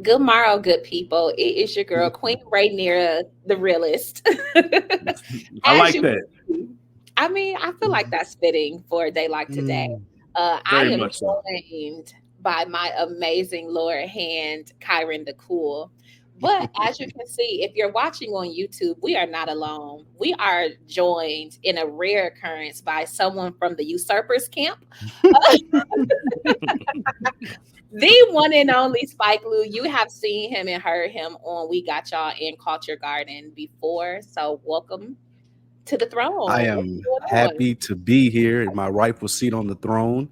Good morrow, good people. It is your girl, Queen Rhaenyra, the realist. I As like you that can see, I mean, I feel like that's fitting for a day like today. Mm. I very am much so. joined by my amazing lower hand, Kyron the Cool. But as you can see, if you're watching on YouTube, we are not alone. We are joined in a rare occurrence by someone from the usurpers camp. The one and only Spike Lee. You have seen him and heard him on We Got Y'all in Culture Garden before. So welcome to the I throne. What's am going on? happy to be here in my rightful seat on the throne.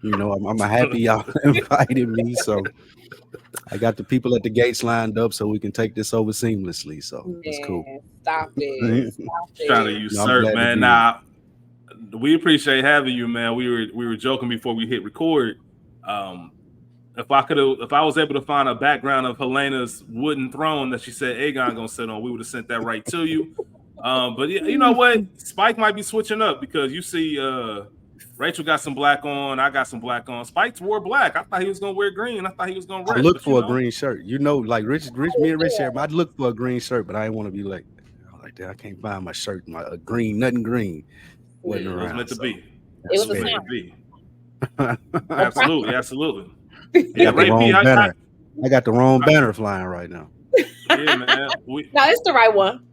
I'm happy y'all invited me. So I got the people at the gates lined up so we can take this over seamlessly. So it's cool. Man, stop it. no, Stop Trying to it. I'm usurp, glad to man. be here. Now we appreciate having you, man. We were joking before we hit record. Um, if I was able to find a background of Helena's wooden throne that she said Aegon gonna sit on, we would have sent that right to you. But yeah, you know what? Spike might be switching up because you see, Rachel got some black on, I got some black on. Spike wore black. I thought he was gonna wear green. I thought he was gonna I rest, look but you for a know, green shirt. Like me and Rich here. I'd look for a green shirt, but I didn't want to be like that. I can't find my shirt. A green, nothing green wasn't it was around. meant to So be. It It that's was a was fair. meant sign. to be. A Absolutely, prophet. absolutely. I Yeah, got the Ray P. wrong banner. I got the wrong banner flying right now. Yeah, man. We No, it's the right one.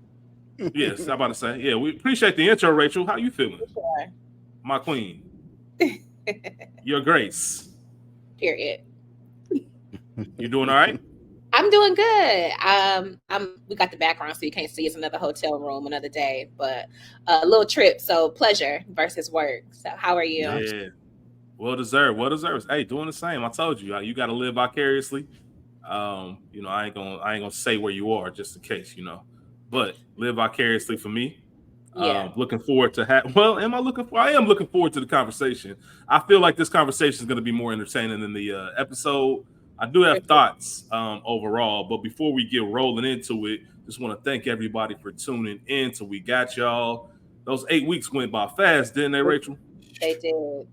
yes, I'm about to say. Yeah, we appreciate the intro, Rachel. How you feeling, Sure. my queen? Your Grace. Period. You doing all right? I'm doing good. We got the background so you can't see it's another hotel room, another day, but a little trip. So pleasure versus work. So how are you? Nice. Yeah. Well deserved. Well deserved. Hey, doing the same. I told you, you got to live vicariously. I ain't gonna say where you are just in case, but live vicariously for me. Yeah. Looking forward to well, am I looking for? I am looking forward to the conversation. I feel like this conversation is going to be more entertaining than the episode. I do have thoughts overall, but before we get rolling into it, just want to thank everybody for tuning in. So we got y'all. Those 8 weeks went by fast, didn't they, Rachel? They did.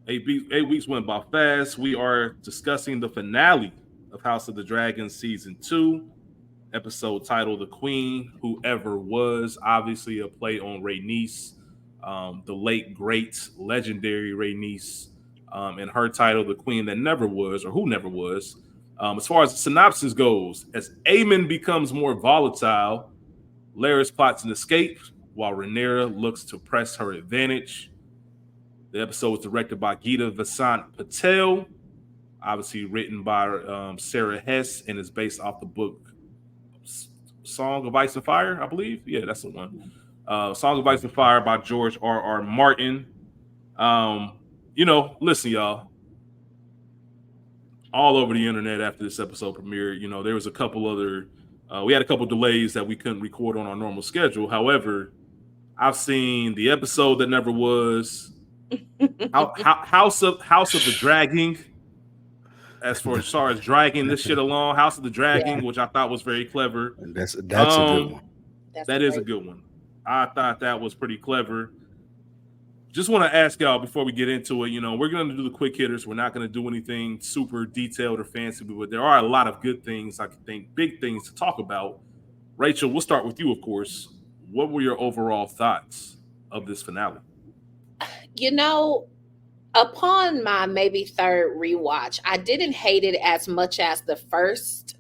8 weeks went by fast. We are discussing the finale of House of the Dragon season 2, episode titled "The Queen Who Ever Was." Obviously, a play on Rhaenys, the late great legendary Rhaenys, and her title, "The Queen That Never Was" or "Who Never Was." As far as the synopsis goes, as Aemon becomes more volatile, Larys plots an escape while Rhaenyra looks to press her advantage. The episode was directed by Geeta Vasant Patel, obviously written by Sarah Hess, and is based off the book Song of Ice and Fire, I believe. Yeah, that's the one. Song of Ice and Fire by George R.R. Martin. Listen, y'all. All over the internet after this episode premiered, there was a couple other. We had a couple delays that we couldn't record on our normal schedule. However, I've seen the episode that never was. House of the Dragging. As far as dragging this shit along, House of the Yeah, Dragging, which I thought was very clever. And that's a good one. that's a That is a great. good one. I thought that was pretty clever. Just want to ask y'all before we get into it, we're going to do the quick hitters. We're not going to do anything super detailed or fancy, but there are a lot of good things, I think, big things to talk about. Rachel, we'll start with you, of course. What were your overall thoughts of this finale? You know, upon my maybe third rewatch, I didn't hate it as much as the first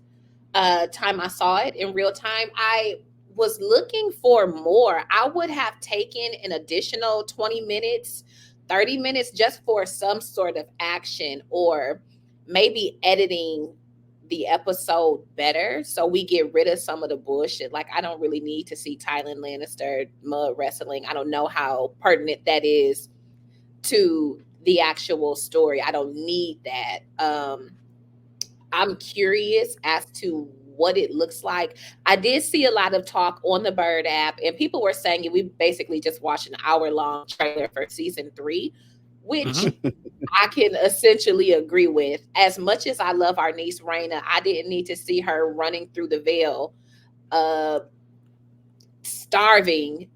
time I saw it in real time. I was looking for more. I would have taken an additional 20 minutes, 30 minutes just for some sort of action or maybe editing the episode better so we get rid of some of the bullshit. Like, I don't really need to see Tylen Lannister mud wrestling. I don't know how pertinent that is to the actual story. I don't need that. I'm curious as to what it looks like. I did see a lot of talk on the Bird app, and people were saying we basically just watched an hour-long trailer for season 3, which I can essentially agree with. As much as I love our niece Raina, I didn't need to see her running through the veil, uh, starving.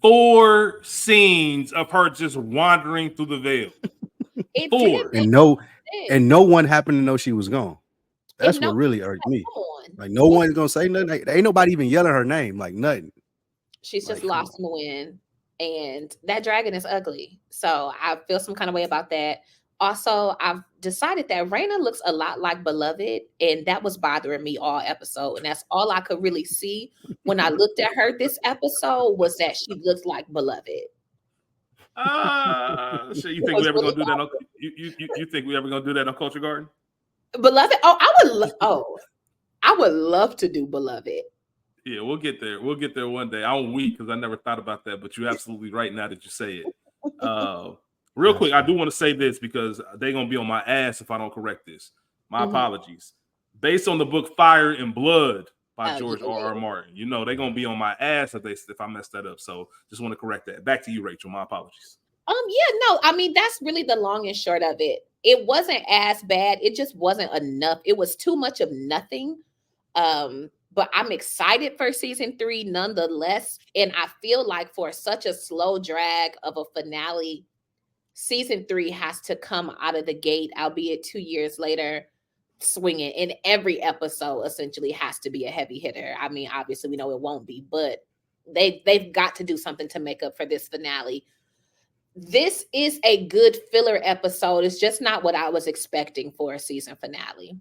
Four scenes of her just wandering through the veil. It didn't Four. make And no and no one happened to know she was gone. That's no, what really irked me. on. Like no one's gonna say nothing. Ain't nobody even yelling her name. Like nothing. She's just Like, lost in the wind. And that dragon is ugly. So I feel some kind of way about that. Also, I've decided that Raina looks a lot like Beloved, and that was bothering me all episode. And that's all I could really see when I looked at her this episode was that she looked like Beloved. So you think we ever gonna do that? You think we ever gonna do that on Culture Garden? Beloved? I would love to do Beloved. Yeah, we'll get there. We'll get there one day. I'm weak because I never thought about that, but you're absolutely right now that you say it. Real quick, I do want to say this because they're going to be on my ass if I don't correct this. My apologies. Based on the book Fire and Blood by George R.R. Martin, you know, they're going to be on my ass if I mess that up. So just want to correct that. Back to you, Rachel. My apologies. Yeah, no, I mean, that's really the long and short of it. It wasn't as bad. It just wasn't enough. It was too much of nothing. But I'm excited for season 3 nonetheless. And I feel like for such a slow drag of a finale, season 3 has to come out of the gate, albeit 2 years later, swinging. And every episode essentially has to be a heavy hitter. I mean, obviously we know it won't be, but they've got to do something to make up for this finale. This is a good filler episode. It's just not what I was expecting for a season finale.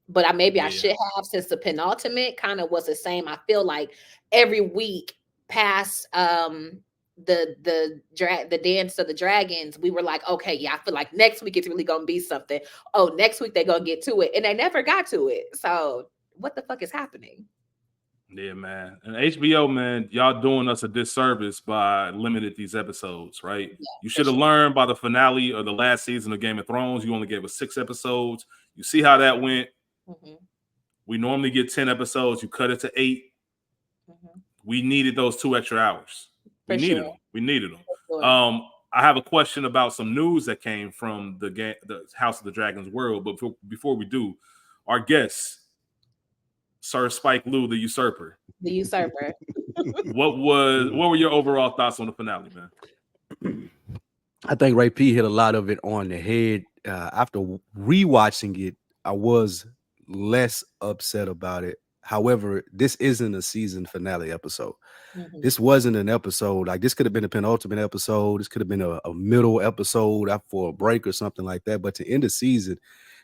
But I should have, since the penultimate kind of was the same. I feel like every week past the Dance of the Dragons, we were like, okay, yeah, I feel like next week it's really gonna be something. Oh, next week they're gonna get to it, and they never got to it. So what the fuck is happening? Yeah, man. And HBO, man, y'all doing us a disservice by limiting these episodes, right? Yeah, you should have learned by the finale of the last season of Game of Thrones. You only gave us 6 episodes. You see how that went. We normally get 10 episodes. You cut it to 8. We needed those 2 extra hours. We needed them. Sure. I have a question about some news that came from the House of the Dragons world. But before we do, our guest, Sir Spike Lee, the Usurper. The Usurper. What were your overall thoughts on the finale, man? I think Ray P hit a lot of it on the head. After rewatching it, I was less upset about it. However, this isn't a season finale episode. This wasn't an episode like this could have been a penultimate episode. This could have been a middle episode for a break or something like that. But to end the season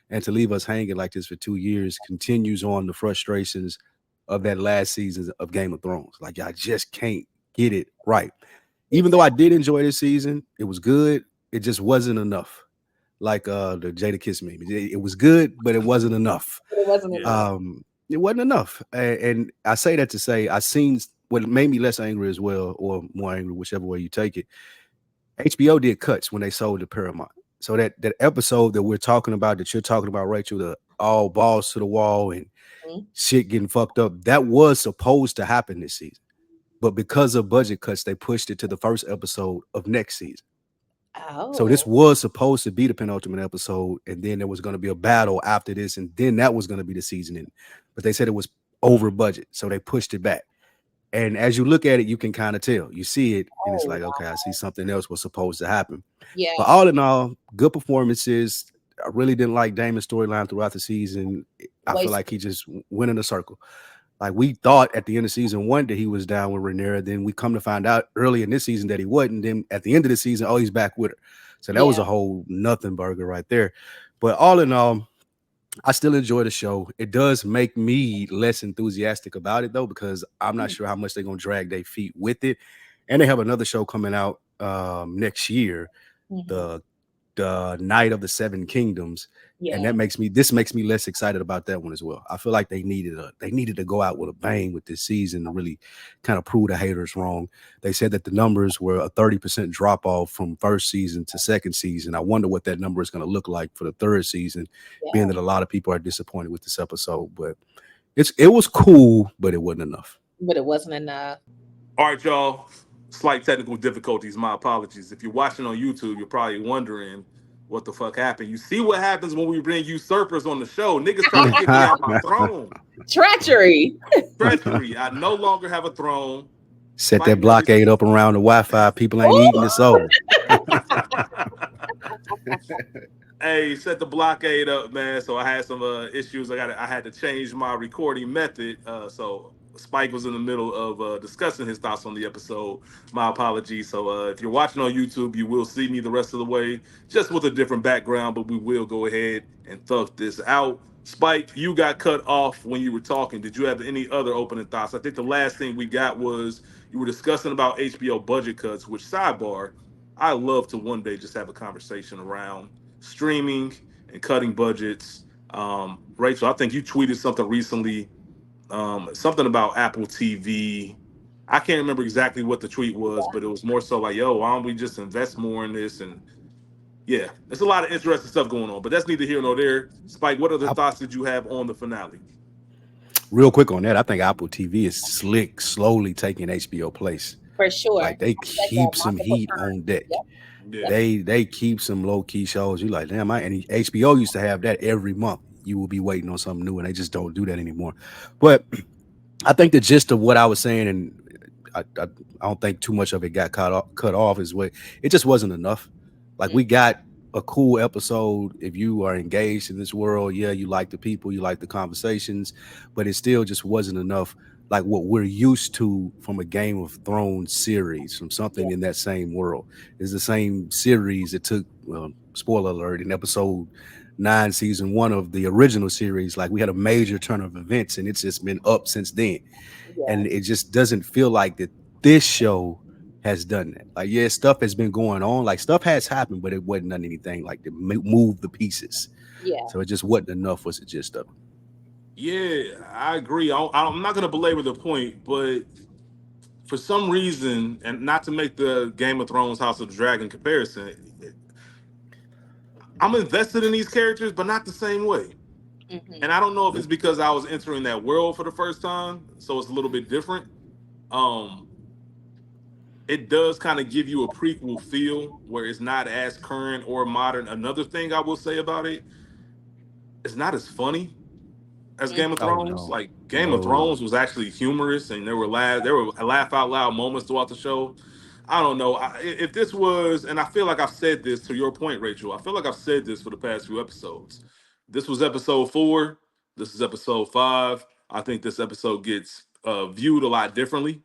and to leave us hanging like this for 2 years continues on the frustrations of that last season of Game of Thrones. Like I just can't get it right. Even though I did enjoy this season, it was good. It just wasn't enough. Like the Jada Kiss meme. It was good, but it wasn't enough. It wasn't enough. It wasn't enough. And I say that to say I seen what made me less angry as well, or more angry, whichever way you take it. HBO did cuts when they sold to Paramount. So that episode that we're talking about, that you're talking about, Rachel, the all balls to the wall and shit getting fucked up, that was supposed to happen this season. But because of budget cuts, they pushed it to the first episode of next season. So this was supposed to be the penultimate episode, and then there was going to be a battle after this, and then that was going to be the season. But they said it was over budget, so they pushed it back. And as you look at it, you can kind of tell. You see it, and it's like, okay, I see something else was supposed to happen. Yeah. But all in all, good performances. I really didn't like Damon's storyline throughout the season. I feel like he just went in a circle. Like we thought at the end of season 1 that he was down with Rhaenyra. Then we come to find out early in this season that he wasn't. Then at the end of the season, he's back with her. So that was a whole nothing burger right there. But all in all, I still enjoy the show. It does make me less enthusiastic about it though, because I'm not sure how much they're gonna drag their feet with it. And they have another show coming out next year, the Night of the Seven Kingdoms. And this makes me less excited about that one as well. I feel like they needed to go out with a bang with this season to really kind of prove the haters wrong. They said that the numbers were a 30% drop off from first season to second season. I wonder what that number is going to look like for the third season, being that a lot of people are disappointed with this episode. But it was cool, but it wasn't enough. All right, y'all. Slight technical difficulties. My apologies. If you're watching on YouTube, you're probably wondering what the fuck happened. You see what happens when we bring usurpers on the show. Niggas trying to kick me out my throne. Treachery. I no longer have a throne. Set that blockade up around the Wi-Fi. People ain't eating this over. Hey, set the blockade up, man. So I had some issues. I had to change my recording method. So Spike was in the middle of discussing his thoughts on the episode. My apologies. So if you're watching on YouTube, you will see me the rest of the way, just with a different background. But we will go ahead and thug this out. Spike, you got cut off when you were talking. Did you have any other opening thoughts? I think the last thing we got was you were discussing about HBO budget cuts. Which sidebar, I love to one day just have a conversation around streaming and cutting budgets. Rachel, I think you tweeted something recently, something about Apple TV. I can't remember exactly what the tweet was, but it was more so like, yo, why don't we just invest more in this? And yeah, there's a lot of interesting stuff going on, but that's neither here nor there. Spike, what other thoughts did you have on the finale? Real quick on that, I think Apple TV is slick, slowly taking HBO place. For sure. Like they keep some heat on deck. Yep. Yeah. They keep some low key shows. You like, damn, and HBO used to have that every month. You will be waiting on something new, and they just don't do that anymore. But I think the gist of what I was saying, and I don't think too much of it got cut off, is what it just wasn't enough. Like we got a cool episode. If you are engaged in this world, yeah, you like the people, you like the conversations, but it still just wasn't enough. Like what we're used to from a Game of Thrones series, from something in that same world. It's the same series that took, well, spoiler alert, in episode 9, season 1 of the original series. Like we had a major turn of events, and it's just been up since then. And it just doesn't feel like that this show has done that. Like, yeah, stuff has been going on. Like stuff has happened, but it wasn't done anything like to move the pieces. Yeah. So it just wasn't enough, was it just of it? Yeah, I agree. I'm not going to belabor the point, but for some reason, and not to make the Game of Thrones House of the Dragon comparison, I'm invested in these characters, but not the same way. Mm-hmm. And I don't know if it's because I was entering that world for the first time, so it's a little bit different. It does kind of give you a prequel feel where it's not as current or modern. Another thing I will say about it, it's not as funny as Game of Thrones. No. Like Game of Thrones was actually humorous, and there were laugh out loud moments throughout the show. I don't know if this was, and I feel like I've said this to your point, Rachel. I feel like I've said this for the past few episodes. This was episode 4. This is episode 5. I think this episode gets viewed a lot differently.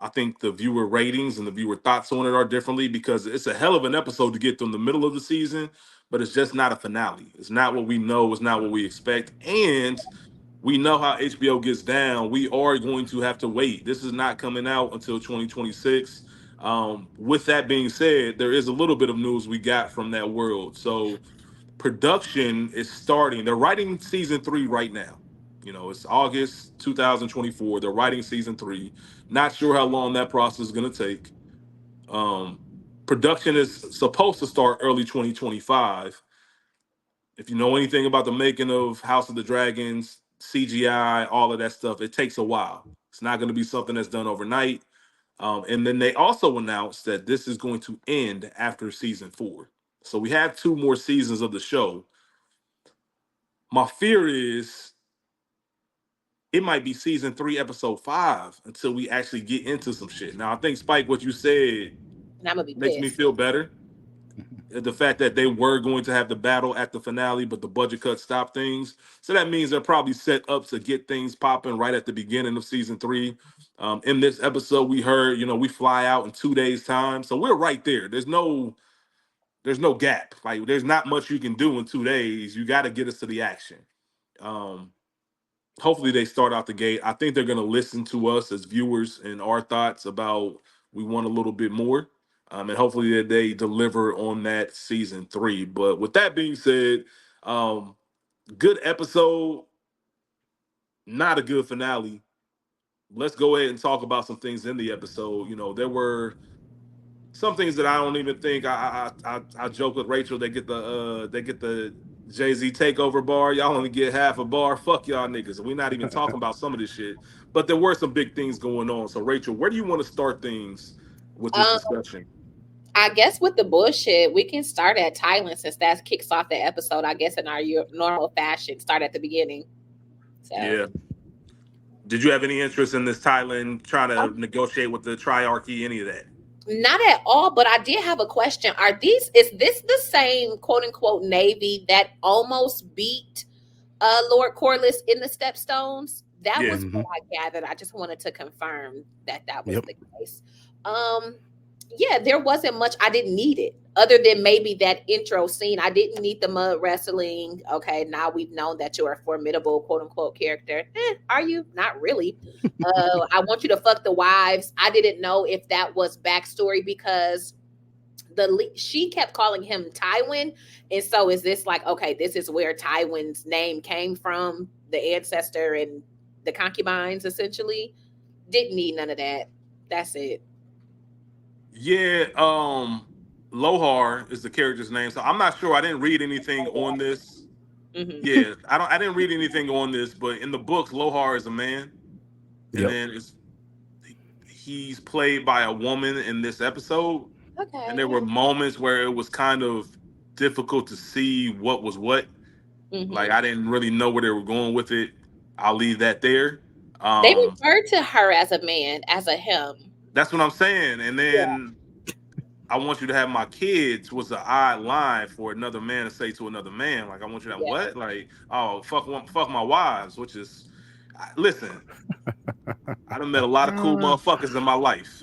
I think the viewer ratings and the viewer thoughts on it are differently because it's a hell of an episode to get through the middle of the season, but it's just not a finale. It's not what we know. It's not what we expect. And we know how HBO gets down. We are going to have to wait. This is not coming out until 2026. With that being said, there is a little bit of news we got from that world. So production is starting. They're writing season 3 right now. You know, it's August 2024. They're writing season 3. Not sure how long that process is going to take. Production is supposed to start early 2025. If you know anything about the making of House of the Dragons, CGI, all of that stuff, it takes a while. It's not going to be something that's done overnight. And then they also announced that this is going to end after season 4. So we have 2 more seasons of the show. My fear is it might be season 3, episode 5 until we actually get into some shit. Now, I think, Spike, what you said makes me feel better. The fact that they were going to have the battle at the finale, but the budget cut stopped things. So that means they're probably set up to get things popping right at the beginning of season 3. In this episode, we heard, we fly out in 2 days' time. So we're right there. There's no gap. Like, there's not much you can do in 2 days. You got to get us to the action. Hopefully they start out the gate. I think they're going to listen to us as viewers and our thoughts about we want a little bit more. And hopefully that they deliver on that season 3. But with that being said, good episode, not a good finale. Let's go ahead and talk about some things in the episode. There were some things that I don't even think I joke with Rachel. They get the Jay-Z takeover bar. Y'all only get half a bar. Fuck y'all niggas. We're not even talking about some of this shit. But there were some big things going on. So Rachel, where do you want to start things with this discussion? I guess with the bullshit, we can start at Thailand since that kicks off the episode. I guess in our normal fashion, start at the beginning. So. Yeah. Did you have any interest in this Thailand trying to negotiate with the Triarchy? Any of that? Not at all, but I did have a question. Is this the same quote unquote Navy that almost beat Lord Corliss in the Stepstones? That Yeah. was what I gathered. I just wanted to confirm that was Yep. the case. Yeah, there wasn't much. I didn't need it other than maybe that intro scene. I didn't need the mud wrestling. Okay, now we've known that you're a formidable quote unquote character. Are you? Not really. I want you to fuck the wives. I didn't know if that was backstory because she kept calling him Tywin, and so is this like, okay, this is where Tywin's name came from, the ancestor and the concubines, essentially. Didn't need none of that. That's it. Yeah, Lohar is the character's name. So I'm not sure. I didn't read anything on this. Mm-hmm. Yeah, I didn't read anything on this, but in the books, Lohar is a man, and then he's played by a woman in this episode. Okay. And there were moments where it was kind of difficult to see what was what. Mm-hmm. Like I didn't really know where they were going with it. I'll leave that there. They referred to her as a man, as a him. That's what I'm saying. And then I want you to have my kids was an odd line for another man to say to another man. Like I want you to have what? Like, oh, fuck my wives, which is listen. I done met a lot of cool motherfuckers in my life.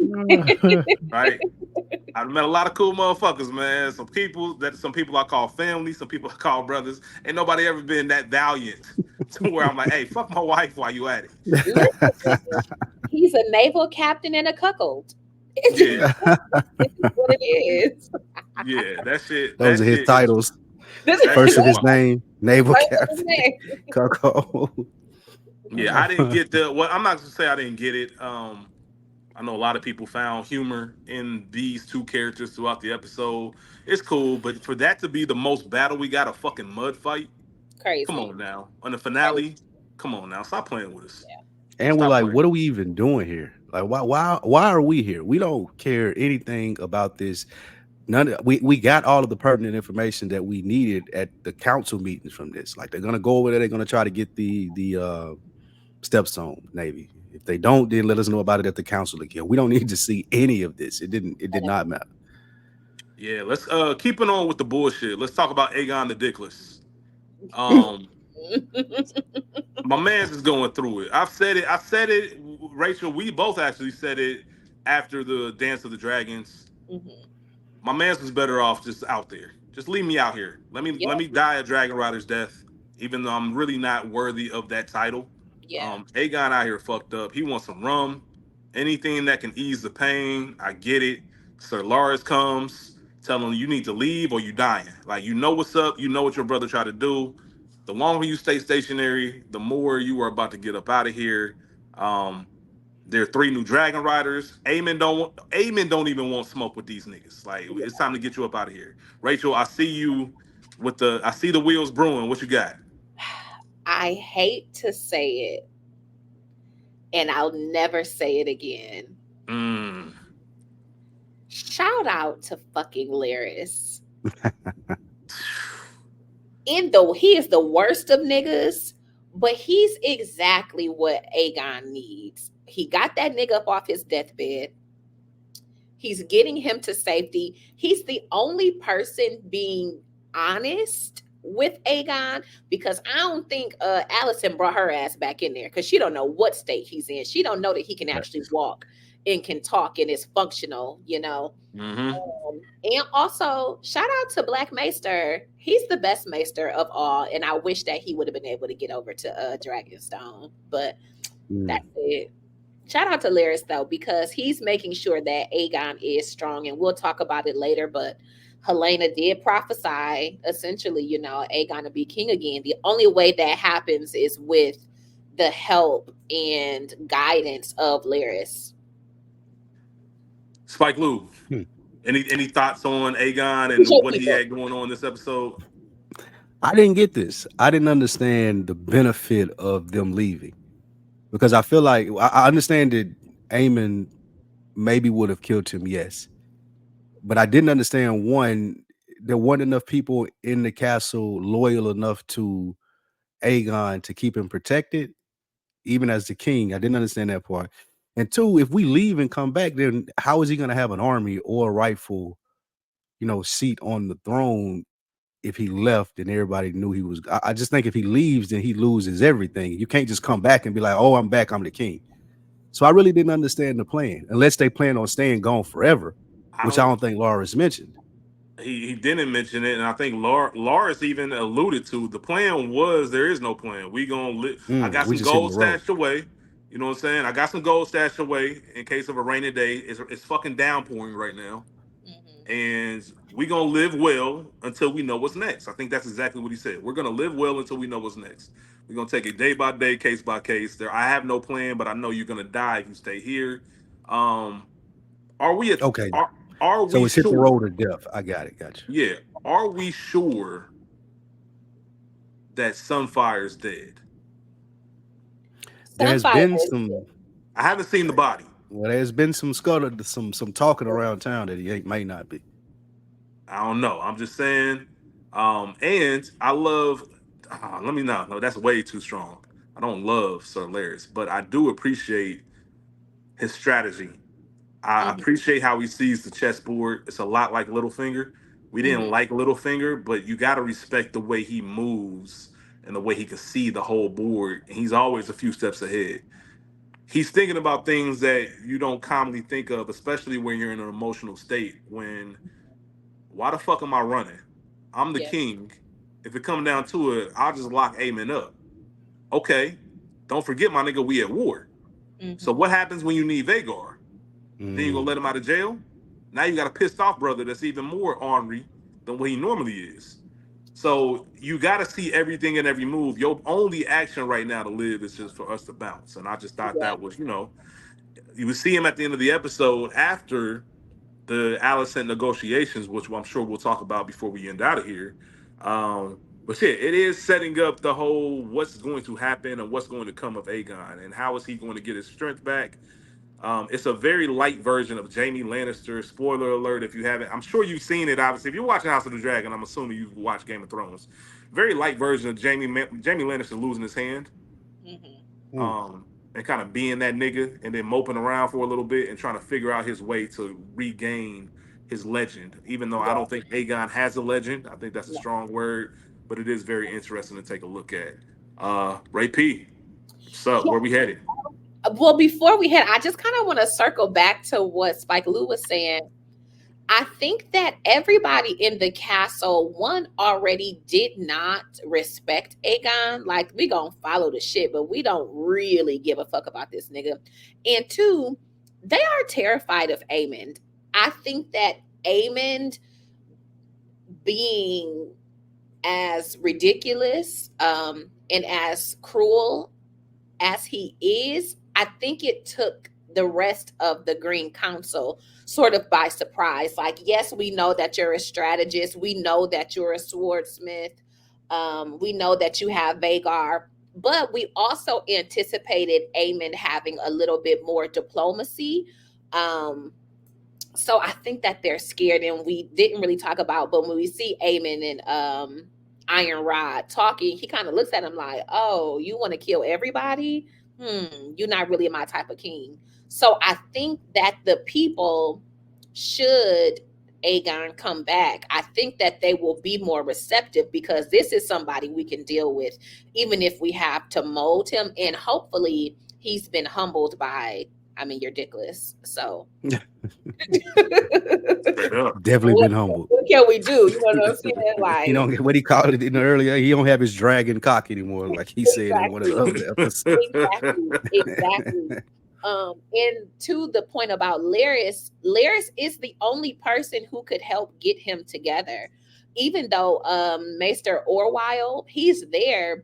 Right? I've met a lot of cool motherfuckers, man. Some people I call family, some people I call brothers. Ain't nobody ever been that valiant to where I'm like, hey, fuck my wife while you at it. He's a naval captain and a cuckold. Yeah. It's what it is. Yeah, that shit. Those are his titles. First of his name, naval captain. Cuckold. Yeah, I didn't get I'm not gonna say I didn't get it. I know a lot of people found humor in these two characters throughout the episode. It's cool, but for that to be the most battle we got, a fucking mud fight. Crazy. Come on now. On the finale, come on now. Stop playing with us. Yeah. And we're like, what are we even doing here? Like, why are we here? We don't care anything about this. We got all of the pertinent information that we needed at the council meetings from this. Like, they're gonna go over there, they're gonna try to get the Stepstone Navy. If they don't, then let us know about it at the council again. We don't need to see any of this. It did not matter. Yeah, let's keep it on with the bullshit. Let's talk about Aegon the Dickless. My man's is going through it. I said it, Rachel. We both actually said it after the Dance of the Dragons. Mm-hmm. My man's was better off just out there. Just leave me out here. Let me die a Dragon Rider's death, even though I'm really not worthy of that title. Yeah. Aegon out here fucked up. He wants some rum. Anything that can ease the pain. I get it. Sir Lars comes, telling him you need to leave or you dying. Like, you know what's up. You know what your brother tried to do. The longer you stay stationary, the more you are about to get up out of here. There are 3 new Dragon Riders. Aemon don't even want smoke with these niggas. Like, it's time to get you up out of here. Rachel, I see you I see the wheels brewing. What you got? I hate to say it, and I'll never say it again. Shout out to fucking Larys. He is the worst of niggas, but he's exactly what Aegon needs. He got that nigga up off his deathbed. He's getting him to safety. He's the only person being honest with Aegon, because I don't think Allison brought her ass back in there because she don't know what state he's in. She don't know that he can actually walk and can talk and is functional, you know. Mm-hmm. And also, shout out to Black Maester. He's the best Maester of all, and I wish that he would have been able to get over to Dragonstone, but that's it. Shout out to Larys, though, because he's making sure that Aegon is strong, and we'll talk about it later, but Helena did prophesy, essentially, you know, Aegon to be king again. The only way that happens is with the help and guidance of Larys. Spike Lee, any thoughts on Aegon and what he had going on this episode? I didn't get this. I didn't understand the benefit of them leaving, because I feel like I understand that Aemon maybe would have killed him, yes, but I didn't understand, one, there weren't enough people in the castle loyal enough to Aegon to keep him protected, even as the king. I didn't understand that part. And two, if we leave and come back, then how is he going to have an army or a rightful, seat on the throne if he left and everybody knew he was? I just think if he leaves, then he loses everything. You can't just come back and be like, oh, I'm back, I'm the king. So I really didn't understand the plan, unless they plan on staying gone forever, which I don't think Loras mentioned. He didn't mention it, and I think Loras even alluded to the plan was there is no plan. We gonna live. I got some gold stashed away. You know what I'm saying? I got some gold stashed away in case of a rainy day. It's fucking downpouring right now, and we gonna live well until we know what's next. I think that's exactly what he said. We're gonna live well until we know what's next. We're gonna take it day by day, case by case. I have no plan, but I know you're gonna die if you stay here. Are we okay? Are we so it's sure? Hit the road to death. I got it. Gotcha. Yeah. Are we sure that Sunfire's dead? There's been some. I haven't seen the body. Well, there's been some some talking around town that he may not be. I don't know. I'm just saying. And I love. Let me know. No, that's way too strong. I don't love Sir Larys, but I do appreciate his strategy. I appreciate how he sees the chessboard. It's a lot like Littlefinger. We didn't like Littlefinger, but you got to respect the way he moves and the way he can see the whole board. And he's always a few steps ahead. He's thinking about things that you don't commonly think of, especially when you're in an emotional state. Why the fuck am I running? I'm the king. If it comes down to it, I'll just lock Aemon up. Okay. Don't forget, my nigga, we at war. So what happens when you need Vhagar? Then you gonna let him out of jail? Now you got a pissed off brother that's even more ornery than what he normally is. So you got to see everything and every move. Your only action right now to live is just for us to bounce. And I just thought that was, you would see him at the end of the episode after the Alicent negotiations, which I'm sure we'll talk about before we end out of here. But yeah, it is setting up the whole what's going to happen and what's going to come of Aegon and how is he going to get his strength back. It's a very light version of Jaime Lannister. Spoiler alert if you haven't. I'm sure you've seen it, obviously. If you're watching House of the Dragon, I'm assuming you've watched Game of Thrones. Very light version of Jaime Lannister losing his hand. And kind of being that nigga and then moping around for a little bit and trying to figure out his way to regain his legend. Even though I don't think Aegon has a legend. I think that's a strong word. But it is very interesting to take a look at. Ray P, what's up? Where we headed? Well, before we head, I just kind of want to circle back to what Spike Lee was saying. I think that everybody in the castle, one, already did not respect Aegon. Like, we gonna follow the shit, but we don't really give a fuck about this nigga. And two, they are terrified of Aemond. I think that Aemond being as ridiculous and as cruel as he is, I think it took the rest of the Green Council sort of by surprise. Like, yes, we know that you're a strategist. We know that you're a swordsmith. We know that you have Vhagar, but we also anticipated Aemon having a little bit more diplomacy. So I think that they're scared, and we didn't really talk about, but when we see Aemon and Iron Rod talking, he kind of looks at him like, oh, you want to kill everybody? You're not really my type of king. So I think that the people, should Aegon come back, I think that they will be more receptive because this is somebody we can deal with, even if we have to mold him. And hopefully he's been humbled by, you're Dickless. So definitely been humbled. What can we do? You know what I'm saying? Like, you know what he called it in the earlier. He don't have his dragon cock anymore, like he said in one of the other episodes. Exactly. And to the point about Larys is the only person who could help get him together. Even though Maester Orwyle, he's there,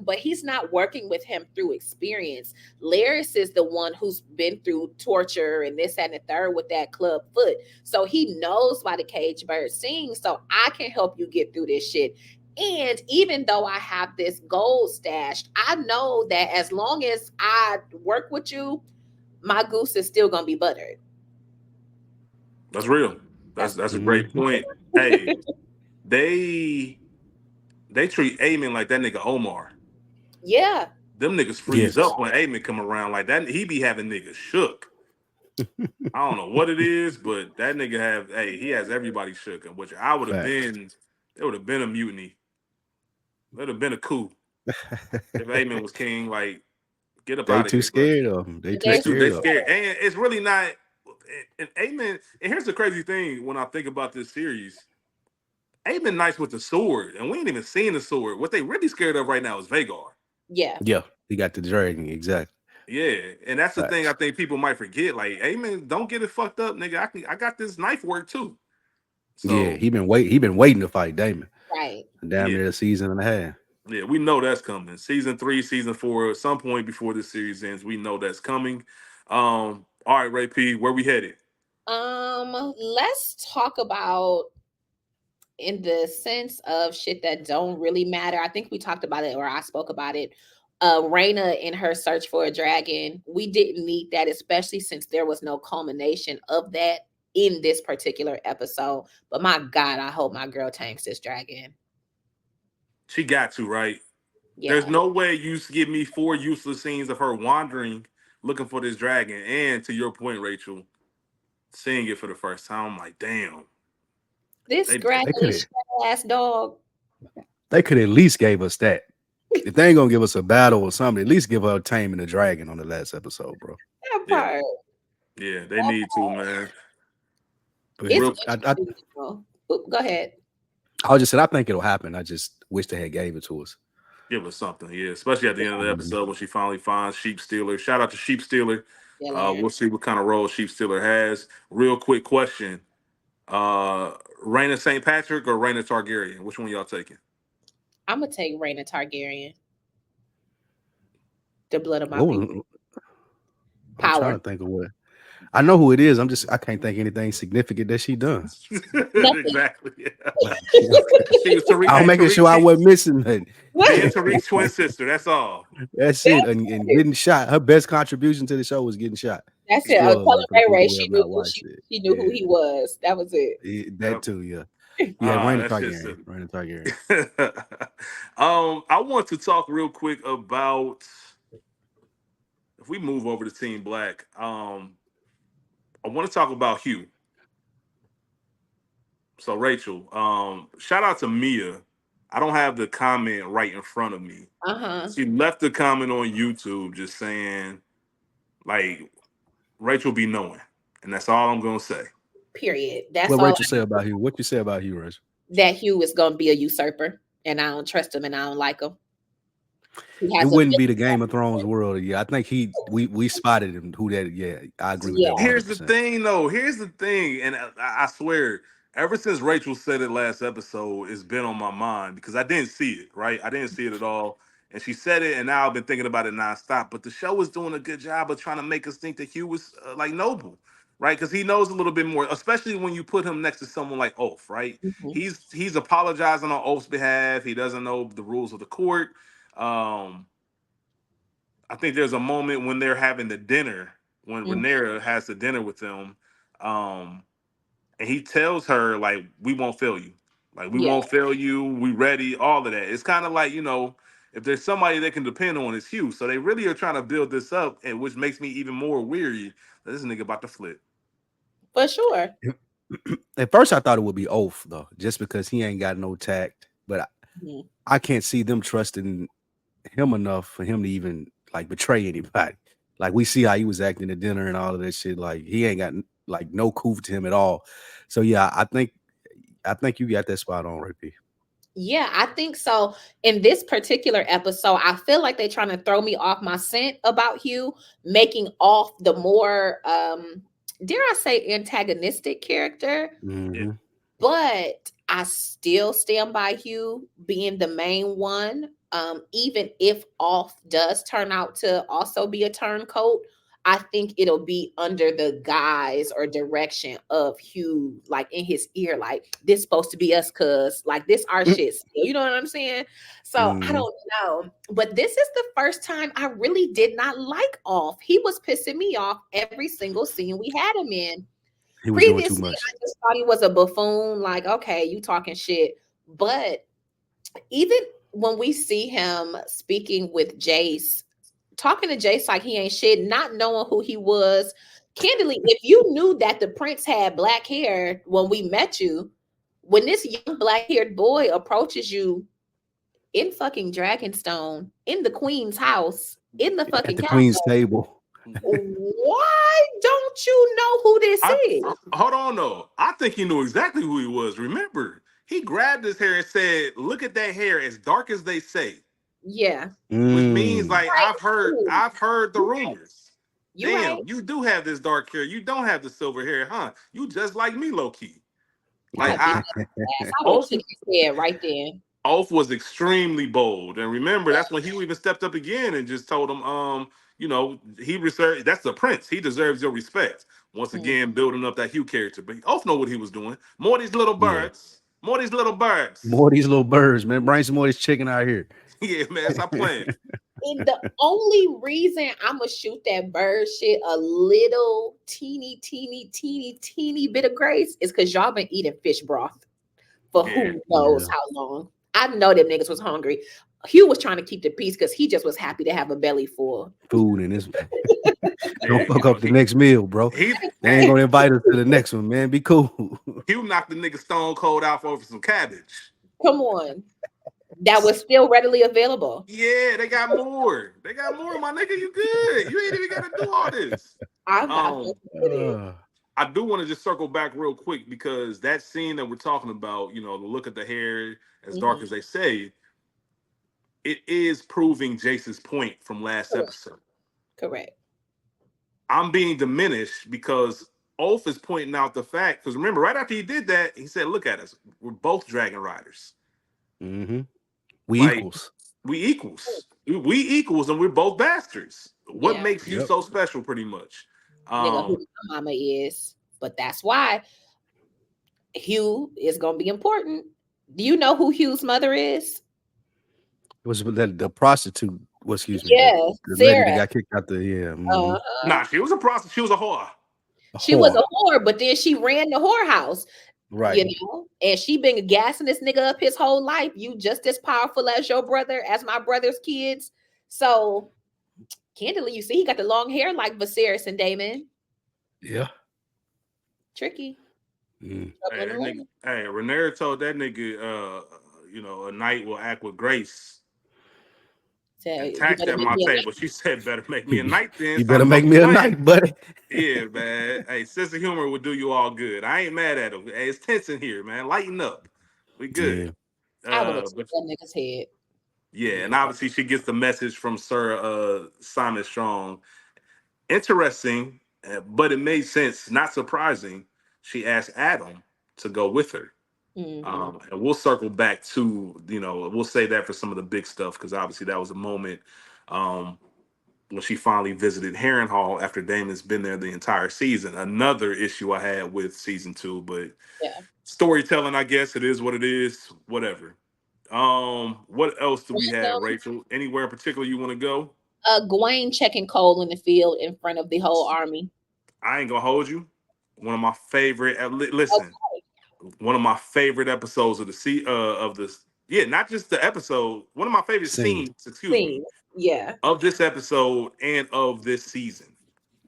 but he's not working with him through experience. Larys is the one who's been through torture and this, that, and the third with that club foot. So he knows why the cage bird sings. So I can help you get through this shit. And even though I have this gold stashed, I know that as long as I work with you, my goose is still gonna be buttered. That's real. That's a great point. Hey, they treat Aemon like that nigga Omar. Yeah. them niggas freeze up when Aemon come around like that. He be having niggas shook. I don't know what it is, but that nigga he has everybody shook. Which I would have been. It would have been a mutiny. It would have been a coup if Aemon was king. Like, get up out of here. They too scared of him. They too scared. They scared, and it's really not. And Aemon. And here's the crazy thing: when I think about this series, Aemon nice with the sword, and we ain't even seen the sword. What they really scared of right now is Vhagar. Yeah. He got the dragon, exactly. Yeah, and that's the thing I think people might forget. Like, Aemon, don't get it fucked up, nigga. I got this knife work too. So, yeah, he been waiting to fight Daemon. Right. Damn near a season and a half. Yeah, we know that's coming. Season 3, season 4, at some point before this series ends, we know that's coming. All right, Ray P, where we headed? Let's talk about in the sense of shit that don't really matter. I think we talked about it, or I spoke about it. Rhaena in her search for a dragon. We didn't need that, especially since there was no culmination of that in this particular episode. But my God, I hope my girl tanks this dragon. She got to, right? Yeah. There's no way you give me 4 useless scenes of her wandering, looking for this dragon. And to your point, Rachel, seeing it for the first time, I'm like, damn. This scraggly ass dog. They could at least gave us that. If they ain't gonna give us a battle or something, at least give her taming the dragon on the last episode, bro. That part. Yeah, they need to, man. Go ahead. I just said I think it'll happen. I just wish they had gave it to us. Give us something, yeah. Especially at the end of the episode when she finally finds Sheep Stealer. Shout out to Sheep Stealer. We'll see what kind of role Sheep Stealer has. Real quick question: Rhaena St. Patrick or Rhaena Targaryen? Which one y'all taking? I'm gonna take Rhaena Targaryen. The blood of my people. I'm trying to think of what. I know who it is. I can't think anything significant that she done. Exactly. Yeah. I'm making sure I wasn't missing nothing. Tariq's twin sister. That's all. That's it. And getting shot. Her best contribution to the show was getting shot. That's it. Ray, she knew who he was. That was it. That too, yeah. Rhaena Targaryen. Rhaena Targaryen. I want to talk real quick about if we move over to Team Black. I want to talk about Hugh. So Rachel, shout out to Mia. I don't have the comment right in front of me. She left the comment on YouTube just saying, like, Rachel be knowing, and that's all I'm gonna say. Period. That's what Rachel say about Hugh. What you say about Hugh, Rachel? That Hugh is gonna be a usurper, and I don't trust him, and I don't like him. It wouldn't be the Game of Thrones world. Yeah, I think we spotted him. Who that? Yeah, I agree with that. 100%. Here's the thing, though. Here's the thing, and I swear, ever since Rachel said it last episode, it's been on my mind because I didn't see it. Right, I didn't see it at all, and she said it, and now I've been thinking about it nonstop. But the show is doing a good job of trying to make us think that Hugh was like noble. Right, because he knows a little bit more, especially when you put him next to someone like Oath. Right, he's apologizing on Oath's behalf. He doesn't know the rules of the court. I think there's a moment when they're having the dinner, when Rhaenyra has the dinner with them, and he tells her like, "We won't fail you. Like we won't fail you. We ready. All of that." It's kind of like, you know, if there's somebody they can depend on, it's Hugh. So they really are trying to build this up, and which makes me even more weary that this nigga about to flip. For sure. At first, I thought it would be Oath though, just because he ain't got no tact. But I can't see them trusting him enough for him to even like betray anybody. Like we see how he was acting at dinner and all of that shit. Like he ain't got like no coup to him at all. So yeah, I think you got that spot on, Ray P. Yeah, I think so. In this particular episode, I feel like they're trying to throw me off my scent about Hugh, making Off the more dare I say antagonistic character. But I still stand by Hugh being the main one. Even if Off does turn out to also be a turncoat, I think it'll be under the guise or direction of Hugh, like in his ear, like this supposed to be us, cuz like this our shit. You know what I'm saying? So I don't know. But this is the first time I really did not like Off. He was pissing me off every single scene we had him in. He was doing too much. I just thought he was a buffoon. Like, okay, you talking shit. But even when we see him speaking with Jace talking to Jace like he ain't shit, not knowing who he was. Candidly, if you knew that the prince had black hair when we met you, when this young black-haired boy approaches you in fucking Dragonstone, in the queen's house, in the fucking At the castle, queen's table. why don't you know who this is? Hold on, though. I think he knew exactly who he was. Remember, he grabbed his hair and said, "Look at that hair, as dark as they say." Yeah, Which means, like, Right. I've heard the rumors. you Damn, right. you do have this dark hair. You don't have the silver hair, huh? You just like me, low key. Like, I would have took his head right there. Oath was extremely bold, and remember, that's when Hugh even stepped up again and just told him, you know, he reserved. That's the prince. He deserves your respect. Once again, building up that Hugh character. But Oath know what he was doing. More of these little birds. More of these little birds. More of these little birds, man. Bring some more of this chicken out here. Yeah, man. Stop playing. And the only reason I'm gonna shoot that bird shit a little teeny bit of grace is because y'all been eating fish broth for who knows how long. I know them niggas was hungry. Hugh was trying to keep the peace because he just was happy to have a belly full Food in this. Don't fuck up the next meal, bro. They ain't gonna invite us to the next one, man. Be cool. Hugh knocked the nigga stone cold out for some cabbage. Come on. That was still readily available. Yeah, they got more. They got more, my nigga. You good. You ain't even got to do all this. I do want to just circle back real quick because that scene that we're talking about, you know, the look at the hair as dark as they say, it is proving Jace's point from last episode. Correct. I'm being diminished because Oath is pointing out the fact, because remember, right after he did that, he said, "Look at us. We're both dragon riders. We equals. We equals. We equals, and we're both bastards. What makes you so special, pretty much?" Nigga, who my mama is, but that's why Hugh is gonna be important. Do you know who Hugh's mother is? It was the prostitute. Well, excuse me. Yeah, the Sarah. lady that got kicked out the Nah, she was a prostitute. She was a whore. She was a whore, but then she ran the whorehouse. Right. You know, and she been gassing this nigga up his whole life. You just as powerful as your brother, as my brother's kids. So, candidly, you see, he got the long hair like Viserys and Daemon. Yeah. Tricky. Hey, Rhaenyra told that nigga, you know, a knight will act with grace. And taxed at my table. She said, "Better make me a knight then." You better make me a knight, buddy. Yeah, man. Hey, sense of humor would do you all good. I ain't mad at him. Hey, it's tense in here, man. Lighten up. We good. I would have took that nigga's head. Yeah, and obviously she gets the message from Sir Simon Strong. Interesting, but it made sense. Not surprising. She asked Adam to go with her. And we'll circle back to, you know, we'll say that for some of the big stuff, because obviously that was a moment when she finally visited Harrenhal after Damon's been there the entire season. Another issue I had with season 2, but storytelling, I guess it is what it is. Whatever. What else do we have, Rachel? Anywhere in particular you want to go? Gawain checking Cole in the field in front of the whole army. I ain't gonna hold you. One of my favorite. Listen. One of my favorite episodes of not just the episode, one of my favorite scenes, of this episode and of this season.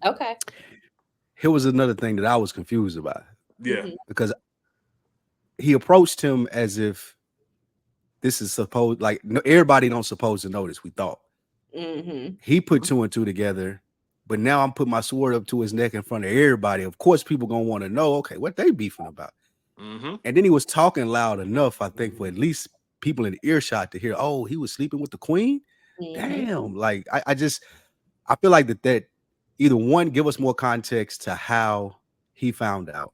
Okay. Here was another thing that I was confused about. Yeah. Because he approached him as if this is supposed, like, everybody don't supposed to know this, we thought. He put 2 and 2 together, but now I'm putting my sword up to his neck in front of everybody. Of course, people gonna want to know, okay, what they beefing about? And then he was talking loud enough, I think, for at least people in the earshot to hear, oh, he was sleeping with the queen? Damn. Like, I feel like that either one, give us more context to how he found out,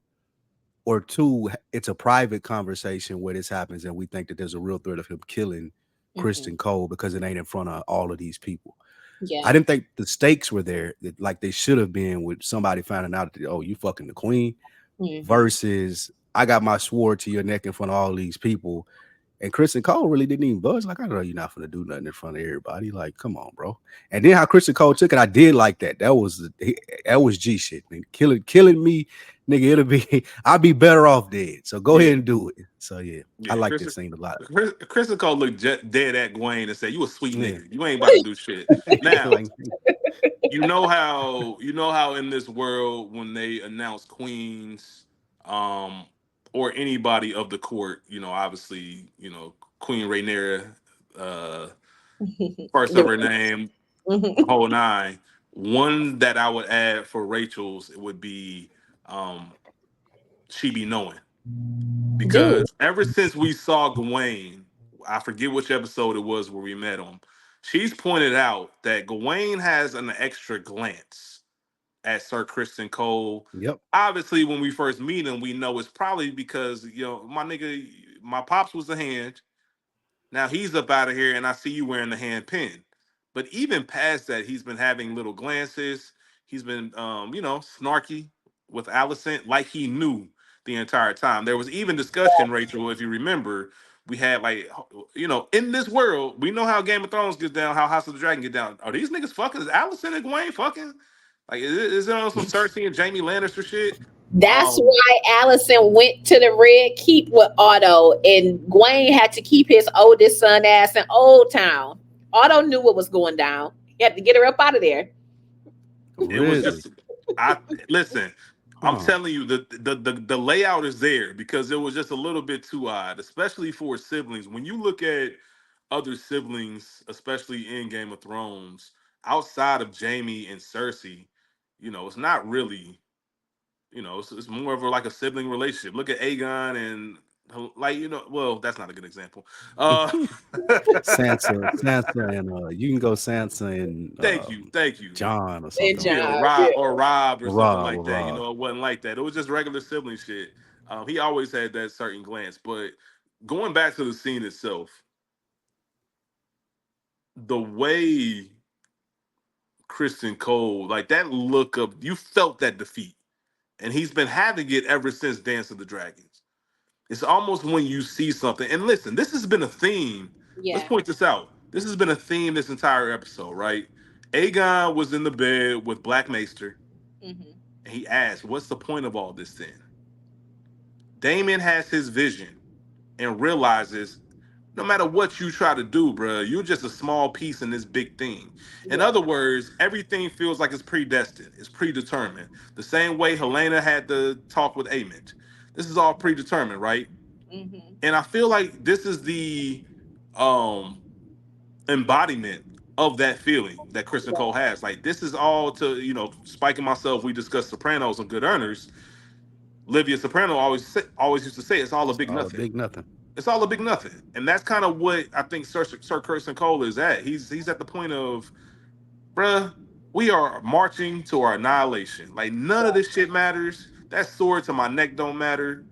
or 2, it's a private conversation where this happens and we think that there's a real threat of him killing Kristen Cole because it ain't in front of all of these people. I didn't think the stakes were there like they should have been with somebody finding out that, oh, you fucking the queen, versus I got my sword to your neck in front of all these people. And Kristen Cole really didn't even buzz. Like, I know you're not going to do nothing in front of everybody. Like, come on, bro. And then how Kristen Cole took it, I did like that. That was G shit, man. Killing me nigga, I'll be better off dead. So go Yeah. ahead and do it. So yeah, I Yeah, like this scene a lot. Kristen Cole looked dead at Gwen and said, "You a sweet Yeah. nigga. You ain't about to do shit." Now, Like, you know how in this world when they announce queens, um, or anybody of the court, obviously, Queen Rhaenyra, uh, first of her name, the whole nine. One that I would add for Rachel's it would be um, she be knowing. Dude, Because ever since we saw Gawain, I forget which episode it was where we met him. She's pointed out that Gawain has an extra glance at Sir Kristen Cole. yep. Obviously, when we first meet him, we know it's probably because my nigga, my pops was a hand. Now he's up out of here, and I see you wearing the hand pin. But even past that, he's been having little glances. He's been, snarky with Alicent, like he knew the entire time. There was even discussion, Rachel, if you remember, we had like, in this world, we know how Game of Thrones gets down, how House of the Dragon get down. Are these niggas fucking? Is Alicent and Gwen fucking? Like, is it on some Cersei and Jamie Lannister shit? that's why Allison went to the Red Keep with Otto, and Gwen had to keep his oldest son ass in Old Town. Otto knew what was going down. He had to get her up out of there. It was Really? just, I listen. I'm Huh. telling you, the layout is there because it was just a little bit too odd, especially for siblings. When you look at other siblings, especially in Game of Thrones, outside of Jamie and Cersei, it's not really, it's more of like a sibling relationship. Look at Aegon and like, well, that's not a good example. Sansa, and you can go Sansa and thank you. John or And something like Yeah, that. John, yeah. Rob or something Rob like or that. Rob. It wasn't like that. It was just regular sibling shit. He always had that certain glance. But going back to the scene itself, the way Kristen Cole, like that look of, you felt that defeat. And he's been having it ever since Dance of the Dragons. It's almost when you see something. And listen, this has been a theme. Let's Yeah. point this out. This has been a theme this entire episode, right? Aegon was in the bed with Black Maester. Mm-hmm. And he asked, what's the point of all this then? Damon has his vision and realizes no matter what you try to do, bro, you're just a small piece in this big thing. In Yeah. other words, everything feels like it's predestined, it's predetermined. The same way Helena had to talk with Aemond. This is all predetermined, right? Mm-hmm. And I feel like this is the um embodiment of that feeling that Kristen Cole has. Like this is all to, Spike and myself, we discussed Sopranos and Good Earners. Livia Soprano always used to say it's all a big Oh, nothing. big nothing. It's all a big nothing, and that's kind of what I think Sir Kirsten Cole is at. He's at the point of, bruh, we are marching to our annihilation. Like none of this shit matters. That sword to my neck don't matter.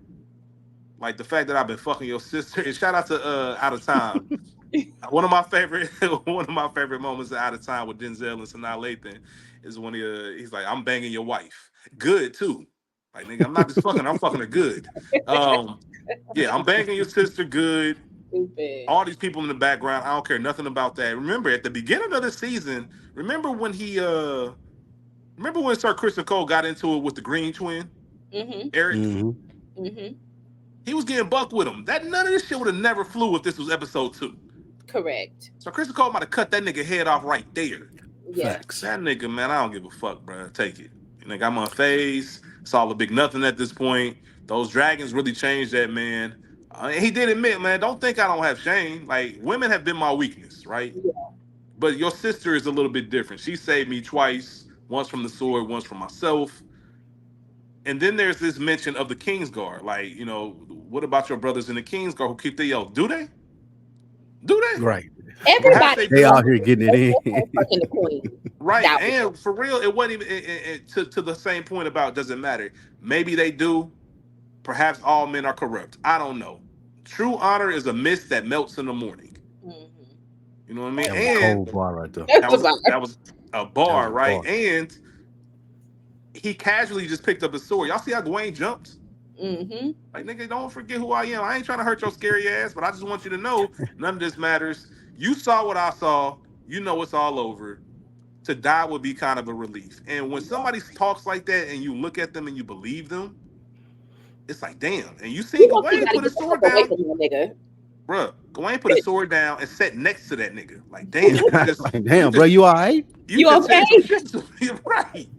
Like the fact that I've been fucking your sister. And shout out to Out of Time. One of my favorite moments of Out of Time with Denzel and Sanaa Lathan is when he's like, I'm banging your wife. Good too. Like nigga, I'm not just fucking, I'm fucking her good. Yeah, I'm banging your sister good. Stupid. All these people in the background, I don't care nothing about that. Remember at the beginning of the season, remember when Sir Kristen Cole got into it with the green twin, Mm-hmm. Eric? Mm-hmm. Mm-hmm. He was getting bucked with him. None of this shit would have never flew if this was episode 2. Correct. So Kristen Cole might have cut that nigga head off right there. Yeah. Facts. That nigga, man, I don't give a fuck, bro. Take it. Nigga, I'm on phase. It's all a big nothing at this point. Those dragons really changed that man. He did admit, man, don't think I don't have shame. Like, women have been my weakness, right? Yeah. But your sister is a little bit different. She saved me twice, once from the sword, once from myself. And then there's this mention of the Kingsguard. Like, what about your brothers in the Kingsguard who keep their oath? Do they? Do they? Right. Perhaps Everybody They out here getting it fucking the queen. Right, That was and for real, it wasn't even to the same point about doesn't matter. Maybe they do. Perhaps all men are corrupt. I don't know. True honor is a mist that melts in the morning. Mhm. You know what I mean? That was a And cold bar right there. That's about that was a bar, That was a right? bar. And he casually just picked up his sword. Y'all see how Dwayne jumped? Mm-hmm. Like, nigga, don't forget who I am. I ain't trying to hurt your scary ass, but I just want you to know none of this matters. You saw what I saw. You know it's all over. To die would be kind of a relief. And when somebody talks like that and you look at them and you believe them, it's like, damn. And you You seen know, you Gawain gotta put get his the sword fuck away down, from that nigga. bruh. Gawain put his sword down and sat next to that nigga. Like, damn, Like, damn, bro, you all right? you You just okay? said some shit to me, right?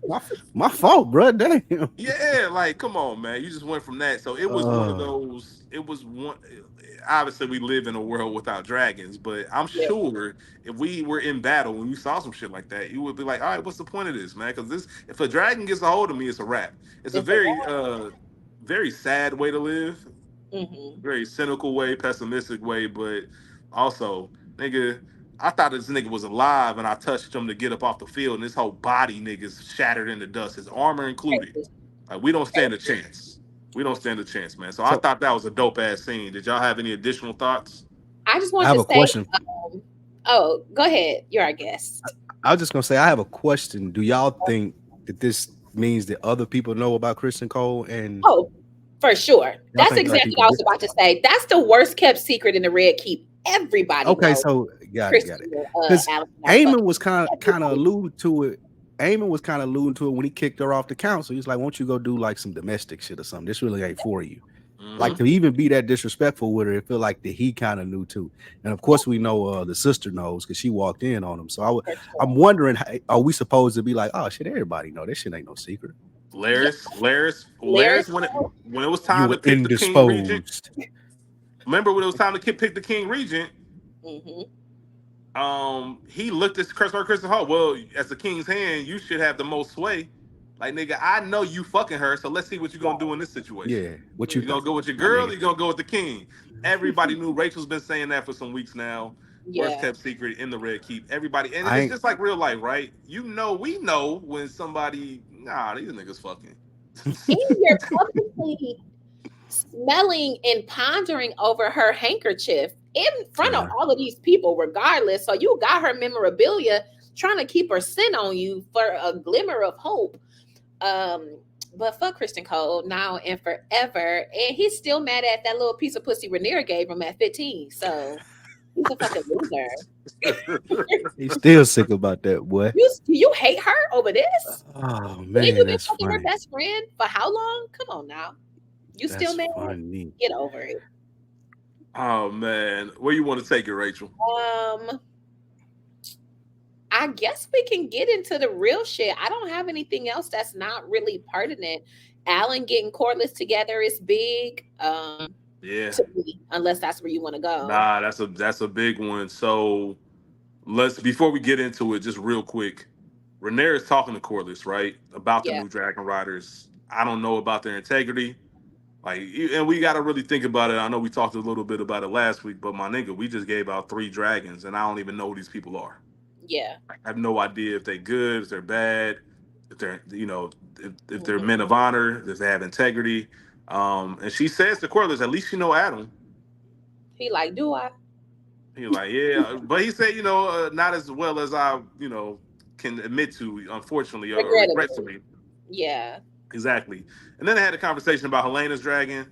My fault, bro. Damn. Yeah, like, come on, man. You just went from that. So it was one of those. It was one. Obviously, we live in a world without dragons, but I'm Yeah. sure if we were in battle and you saw some shit like that, you would be like, all right, what's the point of this, man? Because this, if a dragon gets a hold of me, it's a wrap. It's a It's a very sad way to live, mm-hmm. very cynical way, pessimistic way, but also, nigga. I thought this nigga was alive, and I touched him to get up off the field, and his whole body niggas shattered into dust, his armor included. Like, we don't stand a chance. We don't stand a chance, man. So I So thought that was a dope ass scene. Did y'all have any additional thoughts? I just I want have to a say, question. oh, go ahead. You're our guest. I was just gonna say I have a question. Do y'all think that this means that other people know about Kristen Cole? And Oh, for sure. y'all That's think like exactly what I was about to say. That's the worst kept secret in the Red Keep. Everybody okay, knows. so got Kristen, it. Because Alex Eamon was kind of alluding to it. Eamon was kind of alluding to it when he kicked her off the council. He's like, "Won't you go do like some domestic shit or something? This really ain't for you." Like to even be that disrespectful with her, it feel like that he kind of knew too. And of course, we know the sister knows because she walked in on him. So I'm wondering, are we supposed to be like, "Oh shit, everybody know this shit ain't no secret"? Laris, when it was You time were to pick the king regent. indisposed. Remember when it was time to pick the king regent? Mm-hmm. He looked at Kristen Hall. Well, as the king's hand, you should have the most sway. Like, nigga, I know you fucking her, so let's see what you're gonna do in this situation. Yeah, what you You gonna think, go with your my girl, or nigga? you gonna go with the king? Everybody knew. Rachel's been saying that for some weeks now. Worst Yeah. kept secret in the Red Keep. Everybody, and I it's ain't. just like real life, right? You know, we know when somebody, nah, these niggas fucking. And you're publicly smelling and pondering over her handkerchief in front of all of these people, regardless. So you got her memorabilia, trying to keep her scent on you for a glimmer of hope. But fuck Kristen Cole now and forever. And he's still mad at that little piece of pussy Rhaenyra gave him at 15. So he's a fucking loser. He's still sick about that, boy. You hate her over this? Oh And man, you've been that's fucking her funny. best friend for how long? Come on now. You still That's mad? funny. Get over it. Oh man, where you want to take it, Rachel? I guess we can get into the real shit. I don't have anything else that's not really pertinent. Alan getting Cordless together is big. Yeah. To me, unless that's where you want to go. Nah, that's a big one. So before we get into it, just real quick, Rhaenyra is talking to Corlys, right, about the new Dragon Riders. I don't know about their integrity, like, and we got to really think about it. I know we talked a little bit about it last week, but my nigga, we just gave out 3 dragons, and I don't even know who these people are. Yeah, I have no idea if they're good, if they're bad, if they're, you know, if they're men of honor, if they have integrity. And she says to Corlys, at least you know Adam. He like, do I? He like, yeah, but he said, you know, not as well as I, you know, can admit to, unfortunately or regretfully. Yeah, exactly. And then they had a conversation about Helena's dragon,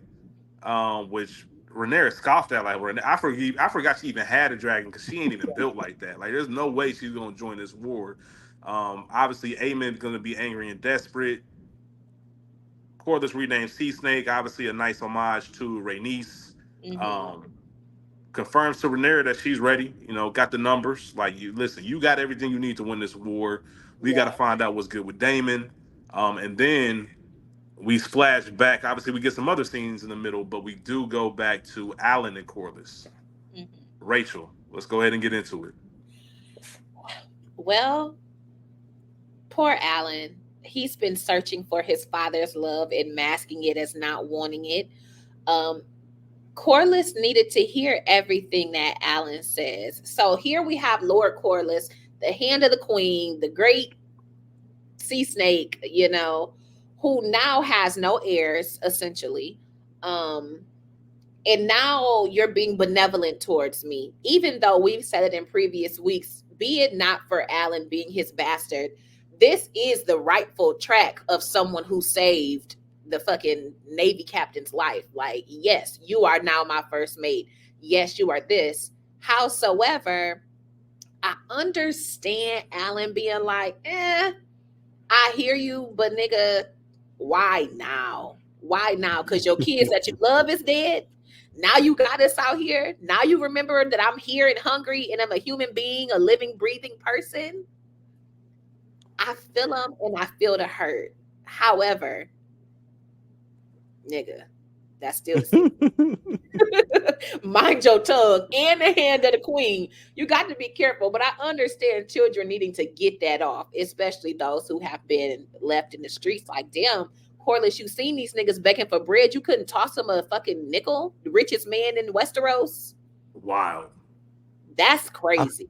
which Rhaenyra scoffed at. Like, I forgot she even had a dragon because she ain't even built like that. Like, there's no way she's gonna join this war. Obviously, Aemon's gonna be angry and desperate. Corlys renamed Sea Snake, obviously a nice homage to Rhaenys. Confirms to Rhaenyra that she's ready. You know, got the numbers. Like, you listen, you got everything you need to win this war. We got to find out what's good with Daemon, and then we flash back. Obviously, we get some other scenes in the middle, but we do go back to Alan and Corlys. Rachel, let's go ahead and get into it. Well, poor Alan. He's been searching for his father's love and masking it as not wanting it. Corlys needed to hear everything that Alan says. So here we have Lord Corlys, the hand of the queen, the great sea snake, you know, who now has no heirs, essentially. And now you're being benevolent towards me, even though we've said it in previous weeks, be it not for Alan being his bastard, this is the rightful track of someone who saved the fucking Navy captain's life. Like, yes, you are now my first mate. Yes, you are this. Howsoever, I understand Alan being like, I hear you, but nigga, why now? Why now? Because your kids that you love is dead. Now you got us out here. Now you remember that I'm here and hungry and I'm a human being, a living, breathing person. I feel them and I feel the hurt. However, nigga, that's still the same. Mind your tongue and the hand of the queen. You got to be careful, but I understand children needing to get that off, especially those who have been left in the streets. Like, damn, Corliss, you seen these niggas begging for bread. You couldn't toss them a fucking nickel, the richest man in Westeros. Wow. That's crazy.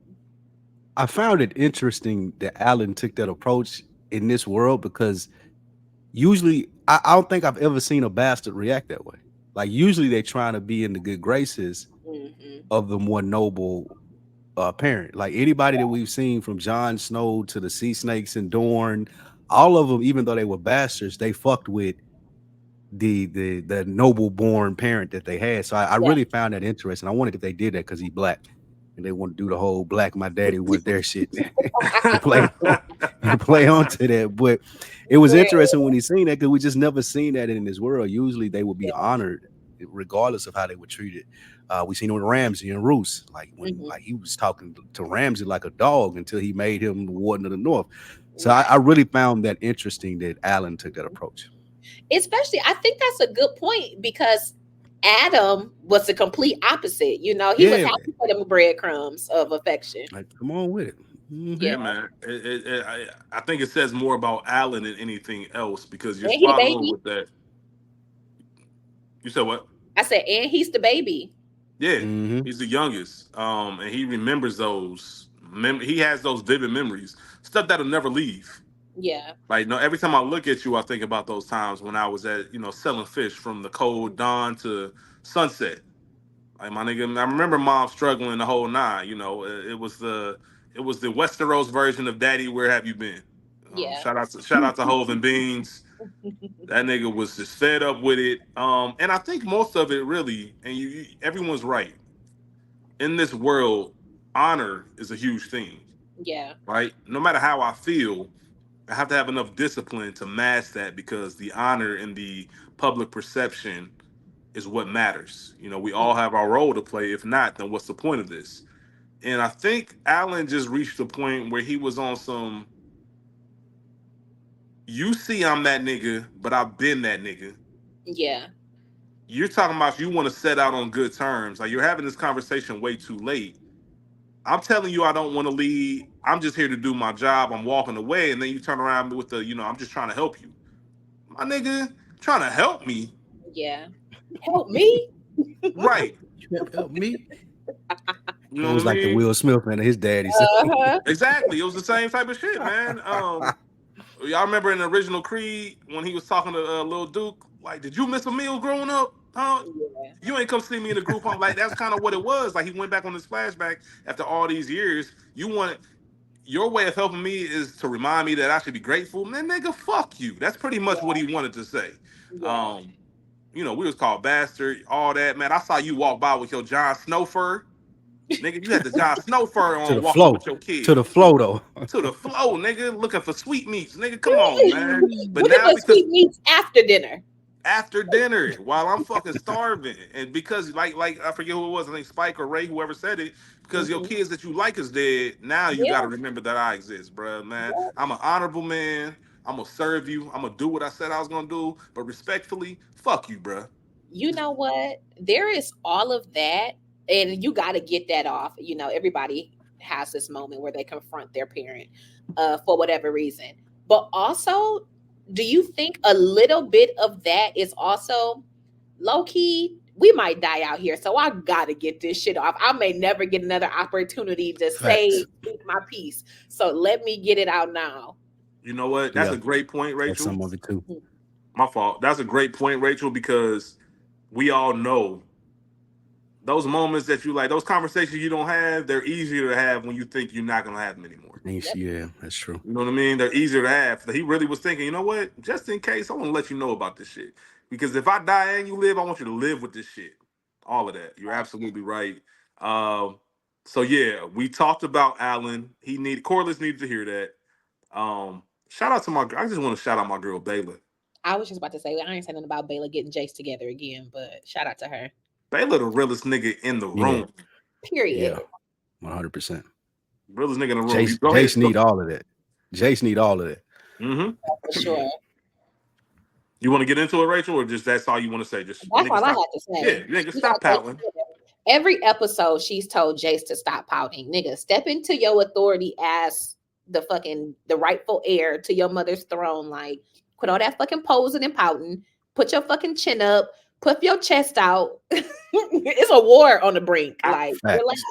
I found it interesting that Alan took that approach in this world because usually I don't think I've ever seen a bastard react that way. Like usually they're trying to be in the good graces of the more noble parent. Like anybody that we've seen from Jon Snow to the Sea Snakes and Dorne, all of them, even though they were bastards, they fucked with the noble born parent that they had. So I really found that interesting. I wondered if they did that because he's black. And they want to do the whole black my daddy want their shit and play onto that. But it was interesting when he seen that because we just never seen that in this world. Usually they would be honored regardless of how they were treated. We seen it with Ramsay and Roose, like when like he was talking to Ramsay like a dog until he made him the Warden of the North. So I really found that interesting that Alan took that approach. Especially, I think that's a good point because Adam was the complete opposite. You know, he was happy for them breadcrumbs of affection. Like, come on with it. Yeah, man. I think it says more about Alan than anything else because you're spot on with that. You said what? I said, and he's the baby. Yeah, he's the youngest. And he remembers those. He has those vivid memories, stuff that'll never leave. Yeah. Like, no, every time I look at you, I think about those times when I was at, selling fish from the cold dawn to sunset. Like, my nigga, I remember mom struggling the whole nine. It was the Westeros version of Daddy, where have you been? Yeah. Shout out to Hove and Beans. That nigga was just fed up with it. And I think most of it really, and everyone's right. In this world, honor is a huge thing. Yeah. Right? No matter how I feel, I have to have enough discipline to mask that because the honor and the public perception is what matters. We all have our role to play. If not, then what's the point of this? And I think Alan just reached the point where he was on some, you see I'm that nigga, but I've been that nigga. Yeah. You're talking about you want to set out on good terms. Like, you're having this conversation way too late. I'm telling you I don't want to lead. I'm just here to do my job. I'm walking away. And then you turn around with the, I'm just trying to help you. My nigga, trying to help me. Yeah. Help me? Right. Help me? It was like the Will Smith and his daddy. Exactly. It was the same type of shit, man. Y'all remember in the original Creed when he was talking to Lil Duke? Like, did you miss a meal growing up? Huh? Yeah. You ain't come see me in the group home. Like, that's kind of what it was. Like, he went back on his flashback after all these years. Your way of helping me is to remind me that I should be grateful. Man, nigga, fuck you. That's pretty much what he wanted to say. Yeah. We was called bastard, all that. Man, I saw you walk by with your Jon Snow fur. Nigga, you had the Jon Snow fur on walking with your kids. To the flow, though. To the flow, nigga. Looking for sweetmeats. Nigga, come on, man. But now because sweetmeats after dinner. After dinner, while I'm fucking starving. And because, like I forget who it was, I think Spike or Ray, whoever said it, because your kids that you like is dead, now you got to remember that I exist, bro, man. Yeah. I'm an honorable man. I'm going to serve you. I'm going to do what I said I was going to do. But respectfully, fuck you, bro. You know what? There is all of that. And you got to get that off. Everybody has this moment where they confront their parent for whatever reason. But also, do you think a little bit of that is also low-key? We might die out here, so I got to get this shit off. I may never get another opportunity to say my piece. So let me get it out now. You know what? That's a great point, Rachel. That's some of it too. My fault. That's a great point, Rachel, because we all know those moments that you like, those conversations you don't have, they're easier to have when you think you're not going to have them anymore. Yeah, that's true. You know what I mean? They're easier to have. He really was thinking, you know what? Just in case, I want to let you know about this shit. Because if I die and you live, I want you to live with this shit. All of that. You're absolutely right. So, yeah, we talked about Alan. Corliss needed to hear that. Shout out to I just want to shout out my girl, Bayla. I was just about to say I ain't saying nothing about Bayla getting Jace together again, but shout out to her. Baylor the realest nigga in the Yeah. room. Period. Yeah, 100%. Realest nigga in the room. Jace, Jace need all of that. Jace need all of that. Mm-hmm. For sure. You want to get into it, Rachel, or just that's all you want to say? Just That's nigga, all I stop. had to say. Yeah, nigga, You stop gotta pouting. Every episode, she's told Jace to stop pouting. Nigga, step into your authority as the rightful heir to your mother's throne. Like, quit all that fucking posing and pouting. Put your fucking chin up. Puff your chest out. It's a war on the brink. Like, Facts. relax.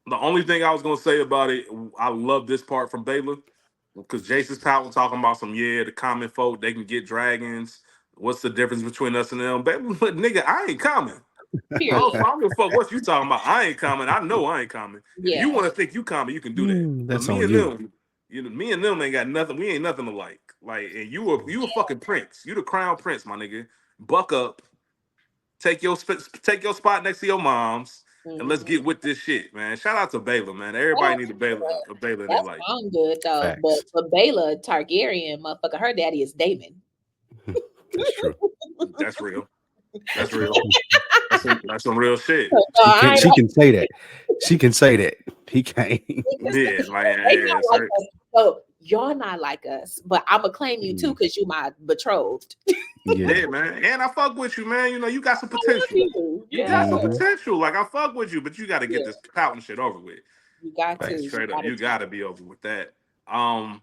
The only thing I was gonna say about it, I love this part from Baylor because Jason's pouting, talking about the common folk, they can get dragons. What's the difference between us and them? Baylor, but nigga, I ain't coming. Period. I don't give a fuck what you talking about. I ain't coming. I know I ain't coming. If Yeah. you want to think you coming, you can do that. That's But me on and you. them, me and them ain't got nothing. We ain't nothing alike. Like, and you a fucking prince. You the crown prince, my nigga. Buck up. Take your spot next to your mom's, and let's get with this shit, man. Shout out to Baylor, man. Everybody needs a Baylor in their That's life. sound good though. Facts. But for Bayla Targaryen, motherfucker, her daddy is Daemon. That's true. That's real. That's real. That's some real shit. She can say that. She can say that. He can't. Yeah, like, They not like us. So y'all not like us, but I'ma claim you too because you my betrothed. yeah, man. And I fuck with you, man. You know, you got some potential. You got some potential. Like, I fuck with you, but you got to get this pouting shit over with. You got to. Straight up, you got to be over with that. Harrenhal.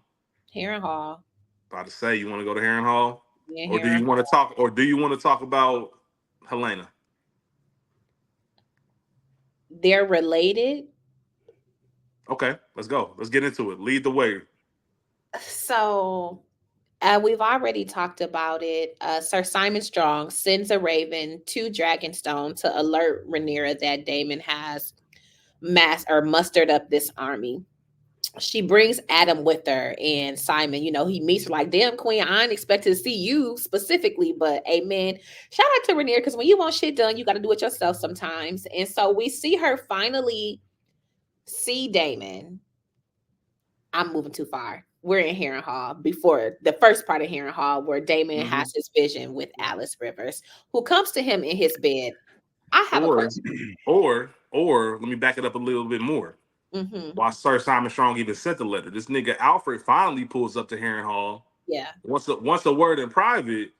About to say, you want to go to Harrenhal? Yeah, Or do you want to talk about Helena? They're related. Okay, let's go. Let's get into it. Lead the way. So we've already talked about it. Sir Simon Strong sends a raven to Dragonstone to alert Rhaenyra that Daemon has mustered up this army. She brings Adam with her, and Simon, he meets her like, damn, queen, I ain't expected to see you specifically, but amen. Shout out to Rhaenyra, because when you want shit done, you got to do it yourself sometimes. And so we see her finally see Daemon. I'm moving too far. We're in Harrenhal before the first part of Harrenhal, where Daemon has his vision with Alice Rivers, who comes to him in his bed. I have a question. Or let me back it up a little bit more. While Sir Simon Strong even sent the letter, this nigga Alfred finally pulls up to Harrenhal. Yeah. Once a word in private,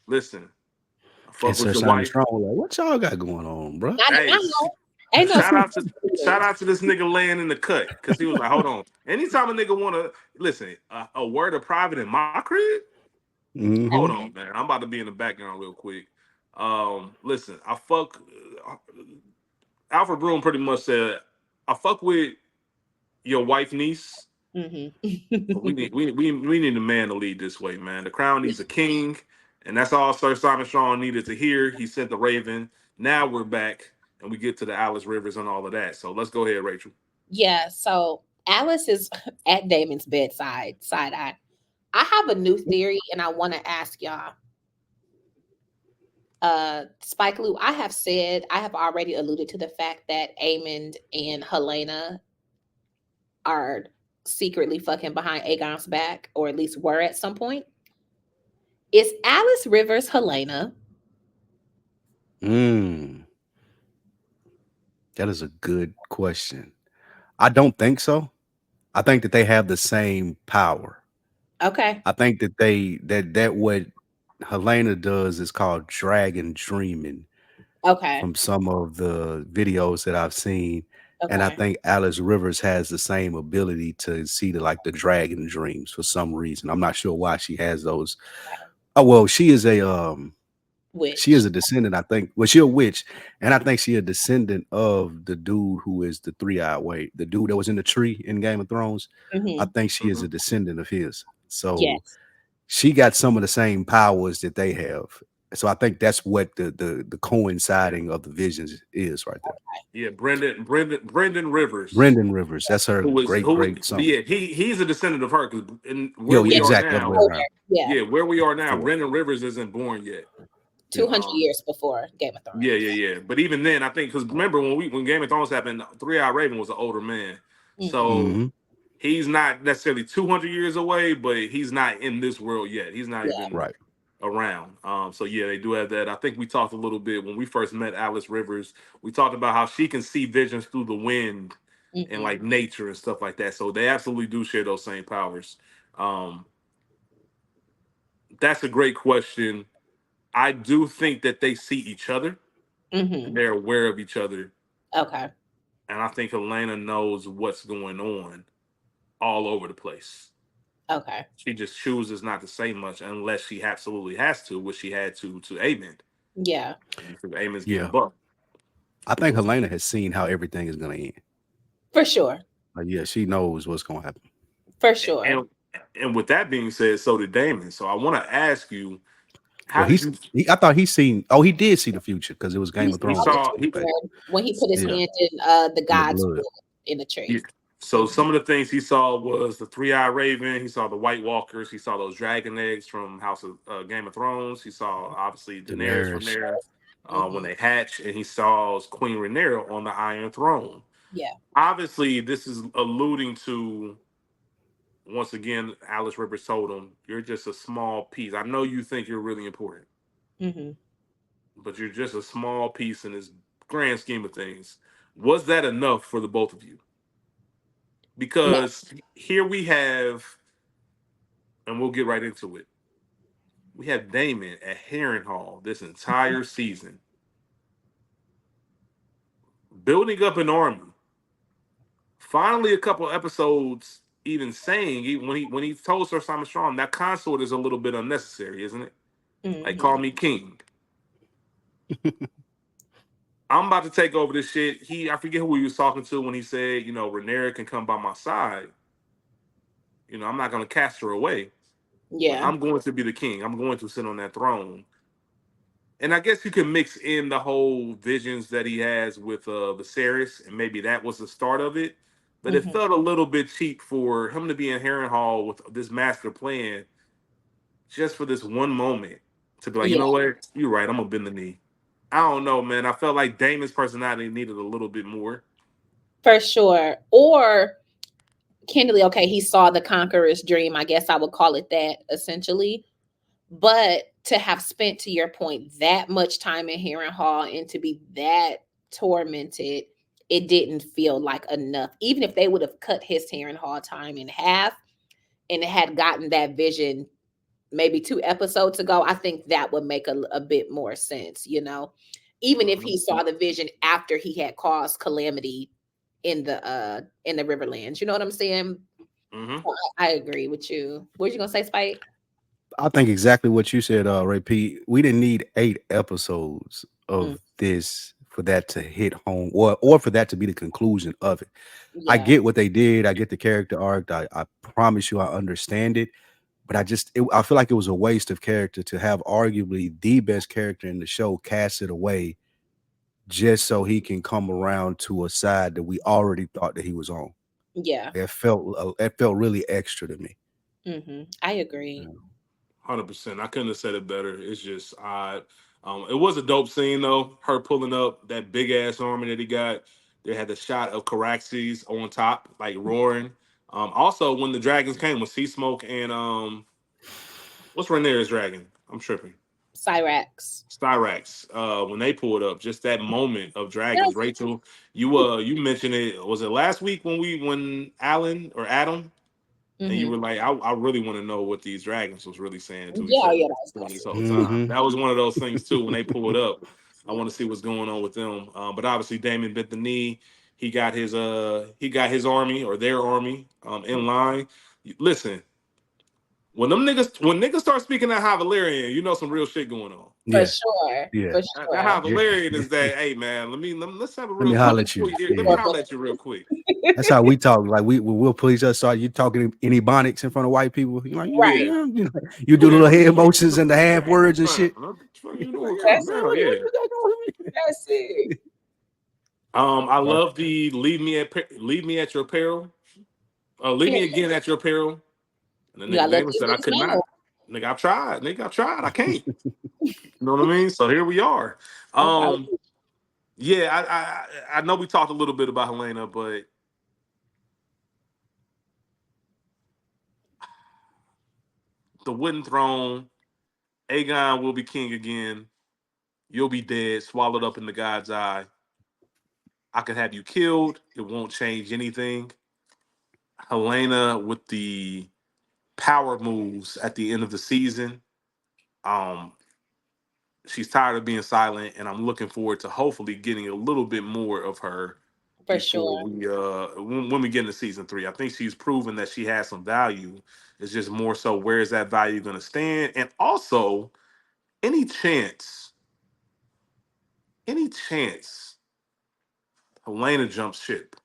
listen. And Sir Simon Strong was like, what y'all got going on, bro? Shout out to this nigga laying in the cut, because he was like, hold on. Anytime a nigga want to listen, a word of private in my crib. Hold on, man. I'm about to be in the background real quick. Listen, Alfred Broom pretty much said, I fuck with your wife niece. We need a man to lead this way, man. The crown needs a king, and that's all Sir Simon Strong needed to hear. He sent the Raven. Now we're back, and we get to the Alice Rivers and all of that. So let's go ahead, Rachel. Yeah. So Alice is at Damon's bedside, side eye. I have a new theory, and I want to ask y'all. Spike Lou, I have already alluded to the fact that Aemond and Helena are secretly fucking behind Aegon's back, or at least were at some point. Is Alice Rivers Helena? That is a good question. I don't think so. I think that they have the same power. Okay. I think that that what Helena does is called dragon dreaming. Okay. From some of the videos that I've seen. Okay. And I think Alice Rivers has the same ability to see the dragon dreams for some reason. I'm not sure why she has those. Oh, well, she is a witch. She is a descendant, I think. Well, she's a witch, and I think she's a descendant of the dude who is the three-eyed way, the dude that was in the tree in Game of Thrones. I think she is a descendant of his. So she got some of the same powers that they have. So I think that's what the coinciding of the visions is right there. Yeah, Brendan Rivers. Brendan Rivers, that's her great son. Yeah, he's a descendant of her, because where we are now, Brendan Rivers isn't born yet. 200 years before Game of Thrones. Yeah. But even then, I think, because remember when Game of Thrones happened, Three-Eyed Raven was an older man. So he's not necessarily 200 years away, but he's not in this world yet. He's not Yeah. even Right. around. So yeah, they do have that. I think we talked a little bit when we first met Alice Rivers. We talked about how she can see visions through the wind and like nature and stuff like that. So they absolutely do share those same powers. That's a great question. I do think that they see each other. Mm-hmm. They're aware of each other. Okay. And I think Helena knows what's going on all over the place. Okay. She just chooses not to say much unless she absolutely has to, which she had to Amond. Yeah. Because Amond's Yeah. getting bucked. I think Helena has seen how everything is going to end. For sure. Yeah, she knows what's going to happen. For sure. And with that being said, so did Damon. So I want to ask you, how Well, did you I thought he's seen. Oh, he did see the future because it was Game of Thrones. When he put his Yeah. hand in the God's blood. blood in the tree. Yeah. So some of the things he saw was the three-eyed raven. He saw the White Walkers. He saw those dragon eggs from House of Game of Thrones. He saw obviously Daenerys from there when they hatch, and he saw Queen Rhaenyra on the Iron Throne. Yeah. Obviously, this is alluding to, once again, Alice Rivers told him, "You're just a small piece. I know you think you're really important, but you're just a small piece in this grand scheme of things." Was that enough for the both of you? Because here we have, and we'll get right into it, we have Damon at Harrenhal this entire season, building up an army. Finally, a couple episodes even saying, when he told Sir Simon Strong, that consort is a little bit unnecessary, isn't it? Like, call me king. I'm about to take over this shit. I forget who he was talking to when he said, Rhaenyra can come by my side. I'm not going to cast her away. Yeah. I'm going to be the king. I'm going to sit on that throne. And I guess you can mix in the whole visions that he has with Viserys, and maybe that was the start of it. But it felt a little bit cheap for him to be in Harrenhal with this master plan just for this one moment to be like, you know what? You're right. I'm going to bend the knee. I don't know, man. I felt like Damon's personality needed a little bit more. For sure. Or Kendley, okay, he saw the conqueror's dream. I guess I would call it that, essentially. But to have spent, to your point, that much time in Harrenhal and to be that tormented, it didn't feel like enough. Even if they would have cut his Harrenhal time in half and had gotten that vision maybe 2 episodes ago, I think that would make a bit more sense, even if he saw the vision after he had caused calamity in the Riverlands. You know what I'm saying? I agree with you. What were you gonna say, Spike? I think exactly what you said, Ray P. We didn't need 8 episodes of this for that to hit home, or for that to be the conclusion of it. Yeah. I get what they did. I get the character arc. I promise you, I understand it. But I feel like it was a waste of character to have arguably the best character in the show casted away just so he can come around to a side that we already thought that he was on. Yeah. It felt really extra to me. I agree. 100%. I couldn't have said it better. It's just odd. It was a dope scene though. Her pulling up that big ass army that he got. They had the shot of Caraxes on top, like roaring. Also, when the dragons came with Sea Smoke and what's Rhaenyra's dragon? I'm tripping. Syrax. When they pulled up, just that moment of dragons. Rachel, you mentioned it. Was it last week when Alan or Adam? And you were like, I really want to know what these dragons was really saying to each other this whole time. That was one of those things too. When they pulled up, I want to see what's going on with them. But obviously, Damon bent the knee. He got his army or their army in line. Listen, when niggas start speaking that High Valyrian, you know some real shit going on. For sure. Yeah. For sure. That High Valyrian is that, hey man, let's have a real Let me holler at you. Let me holler at you real quick. That's how we talk. Like we'll please us. Start you talking in Ebonics in front of white people. You're like, Right. You do little head motions and the half words and shit. That's it. I love the leave me at your peril. Leave me again at your peril. And then David said, I could not. Nigga, I tried. I can't. You know what I mean? So here we are. Yeah, I know we talked a little bit about Helena, but the wooden throne. Aegon will be king again. You'll be dead, swallowed up in the God's eye. I could have you killed. It won't change anything. Helena with the power moves at the end of the season. She's tired of being silent, and I'm looking forward to hopefully getting a little bit more of her For before sure. we when we get into season 3. I think she's proven that she has some value. It's just more so where is that value going to stand, and also any chance Helena jumps ship.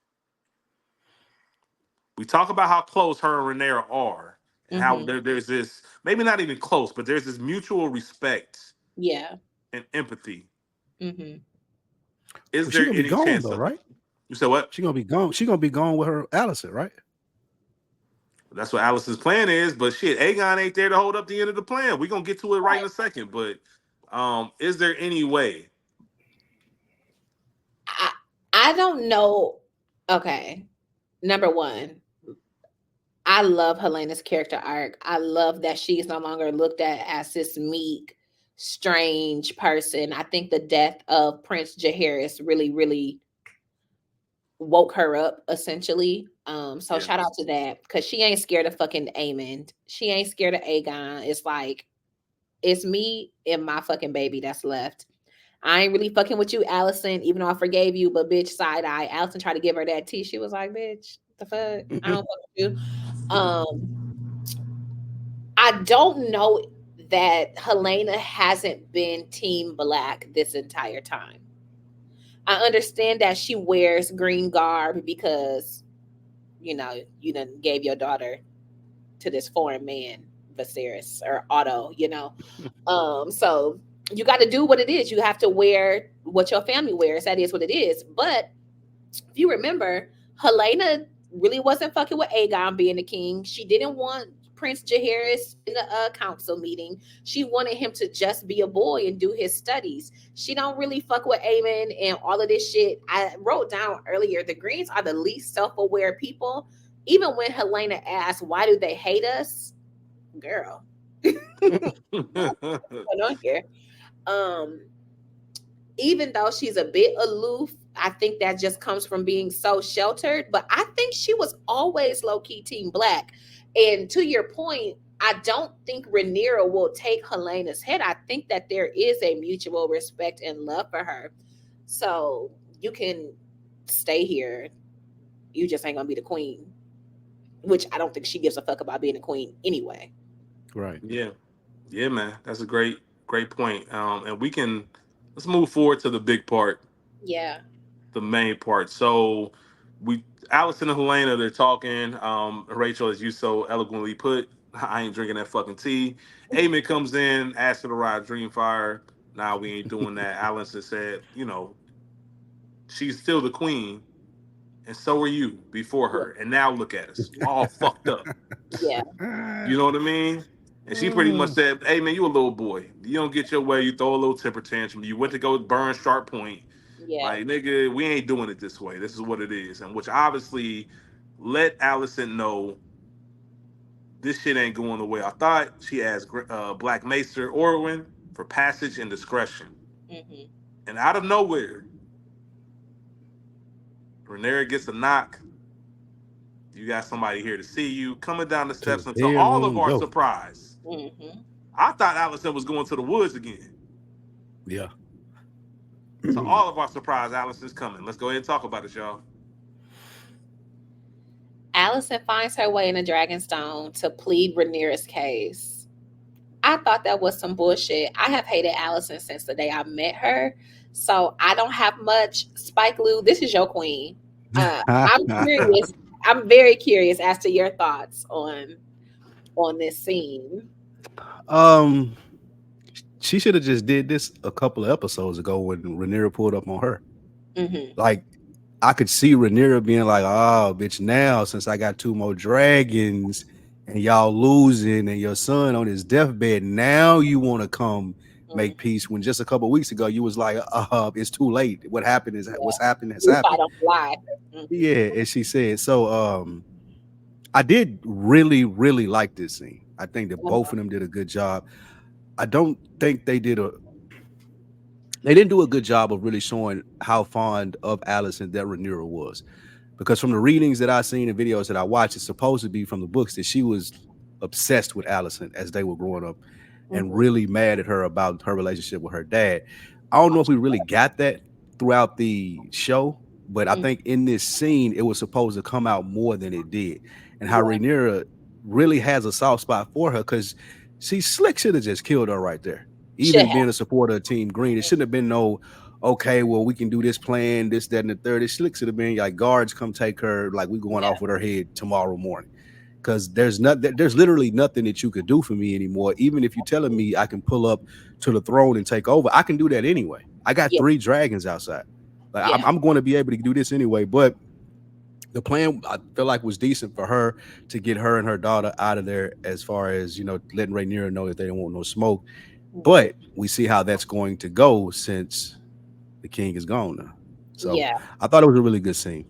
We talk about how close her and Rhaenyra are, and how there's this, maybe not even close, but there's this mutual respect, Yeah, and empathy. mm-hmm. Is Well, there she gonna any be gone chance though, of right? You said what? She gonna be gone. She gonna be gone with her Alicent, right? That's what Alice's plan is, but shit, Aegon ain't there to hold up the end of the plan. We're gonna get to it right in a second. But is there any way? I don't know. Okay, number one, I love Helena's character arc. I love that she's no longer looked at as this meek, strange person. I think the death of Prince Jaehaerys really, really woke her up, essentially. So shout out to that, because she ain't scared of fucking Aemond. She ain't scared of Aegon. It's like, it's me and my fucking baby that's left. I ain't really fucking with you, Alicent, even though I forgave you, but bitch, side eye. Alicent tried to give her that tea. She was like, bitch, the fuck? I don't fuck with you. I don't know that Helena hasn't been Team Black this entire time. I understand that she wears green garb because, you done gave your daughter to this foreign man, Viserys or Otto, So you got to do what it is. You have to wear what your family wears. That is what it is. But if you remember, Helena really wasn't fucking with Aegon being the king. She didn't want Prince Jaehaerys in the council meeting. She wanted him to just be a boy and do his studies. She don't really fuck with Aemon and all of this shit. I wrote down earlier, the Greens are the least self-aware people. Even when Helena asked, why do they hate us? Girl. What's going on here? Even though she's a bit aloof, I think that just comes from being so sheltered. But I think she was always low-key Team Black. And to your point, I don't think Rhaenyra will take Helena's head. I think that there is a mutual respect and love for her. So you can stay here. You just ain't gonna be the queen. Which I don't think she gives a fuck about being a queen anyway. Right. Yeah, man. That's a great point. And let's move forward to the big part. Yeah. The main part. So Alicent and Helena, they're talking. Rachel, as you so eloquently put, I ain't drinking that fucking tea. Aemond comes in, asks her to ride Dreamfire. Nah, we ain't doing that. Alicent said, she's still the queen, and so are you before her. And now look at us, all fucked up. Yeah. You know what I mean? And she pretty much said, hey, man, you a little boy. You don't get your way. You throw a little temper tantrum. You went to go burn Sharp Point. Yeah. Like, nigga, we ain't doing it this way. This is what it is. And which obviously let Alicent know this shit ain't going the way I thought. She asked Black Maester Orwyn for passage and discretion. Mm-hmm. And out of nowhere, Rhaenyra gets a knock. You got somebody here to see you. Coming down the steps until all of our surprise. Mm-hmm. I thought Alicent was going to the woods again. Yeah. So all of our surprise, Alicent's coming. Let's go ahead and talk about it, y'all. Alicent finds her way in a Dragonstone to plead Rhaenyra's case. I thought that was some bullshit. I have hated Alicent since the day I met her. So I don't have much. Spike Lou, this is your queen. I'm curious. I'm very curious as to your thoughts on this scene. She should have just did this a couple of episodes ago when Rhaenyra pulled up on her. Mm-hmm. Like, I could see Rhaenyra being like, oh, bitch, now since I got 2 more dragons and y'all losing and your son on his deathbed, now you want to come make peace, when just a couple of weeks ago you was like, it's too late. What happened is what's happened has happened. Yeah, and she said so. I did really, really like this scene. I think that both of them did a good job. I don't think they didn't do a good job of really showing how fond of Allison that Rhaenyra was. Because from the readings that I've seen and videos that I watched, it's supposed to be from the books that she was obsessed with Allison as they were growing up and really mad at her about her relationship with her dad. I don't know if we really got that throughout the show, but I think in this scene, it was supposed to come out more than it did. And how Rhaenyra really has a soft spot for her because she slick should have just killed her right there. Even being a supporter of Team Green, it shouldn't have been no, okay, well, we can do this plan, this, that, and the third. It slick should have been like, guards come take her, like we going off with her head tomorrow morning. Because there's literally nothing that you could do for me anymore. Even if you're telling me I can pull up to the throne and take over, I can do that anyway. I got 3 dragons outside. Like I'm going to be able to do this anyway. But the plan, I feel like, was decent for her to get her and her daughter out of there, as far as, you know, letting Rhaenyra know that they don't want no smoke. But we see how that's going to go since the king is gone now. So I thought it was a really good scene.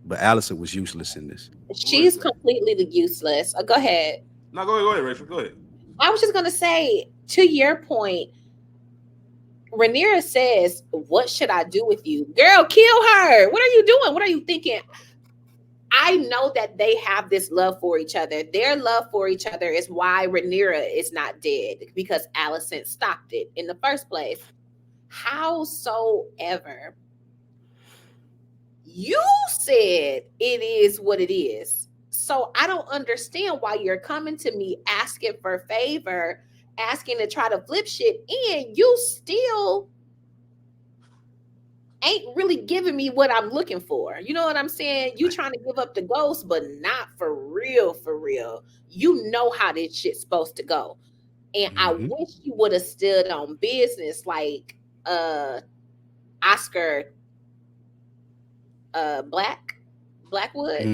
But Allison was useless in this. She's completely useless. Go ahead. No, go ahead, Rachel. Go ahead. I was just going to say, to your point, Rhaenyra says, what should I do with you? Girl, kill her. What are you doing? What are you thinking? I know that they have this love for each other. Their love for each other is why Rhaenyra is not dead, because Alicent stopped it in the first place. Howsoever, you said it is what it is. So I don't understand why you're coming to me asking for a favor, asking to try to flip shit, and you still ain't really giving me what I'm looking for. You know what I'm saying? You trying to give up the ghost, but not for real, for real. You know how this shit's supposed to go. And I wish you would have stood on business like Oscar Blackwood.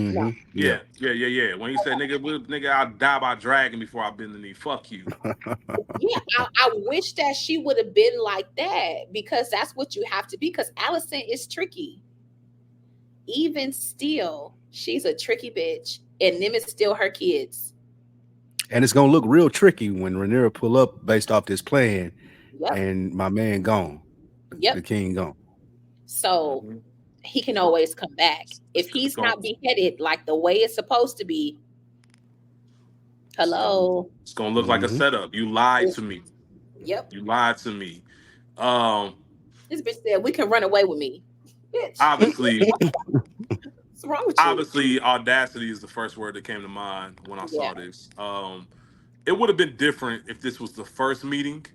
Yeah. When you say nigga, I'll die by dragon before I bend the knee. Fuck you. I wish that she would have been like that, because that's what you have to be. Because Alicent is tricky. Even still, she's a tricky bitch, and them is still her kids. And it's gonna look real tricky when Rhaenyra pull up based off this plan, and my man gone. The king gone. So he can always come back. If he's not beheaded like the way it's supposed to be. Hello. It's gonna look like a setup. You lied to me. Yep. You lied to me. This bitch said, we can run away with me. Bitch. Obviously. What's wrong with you? Obviously, audacity is the first word that came to mind when I saw this. It would have been different if this was the first meeting.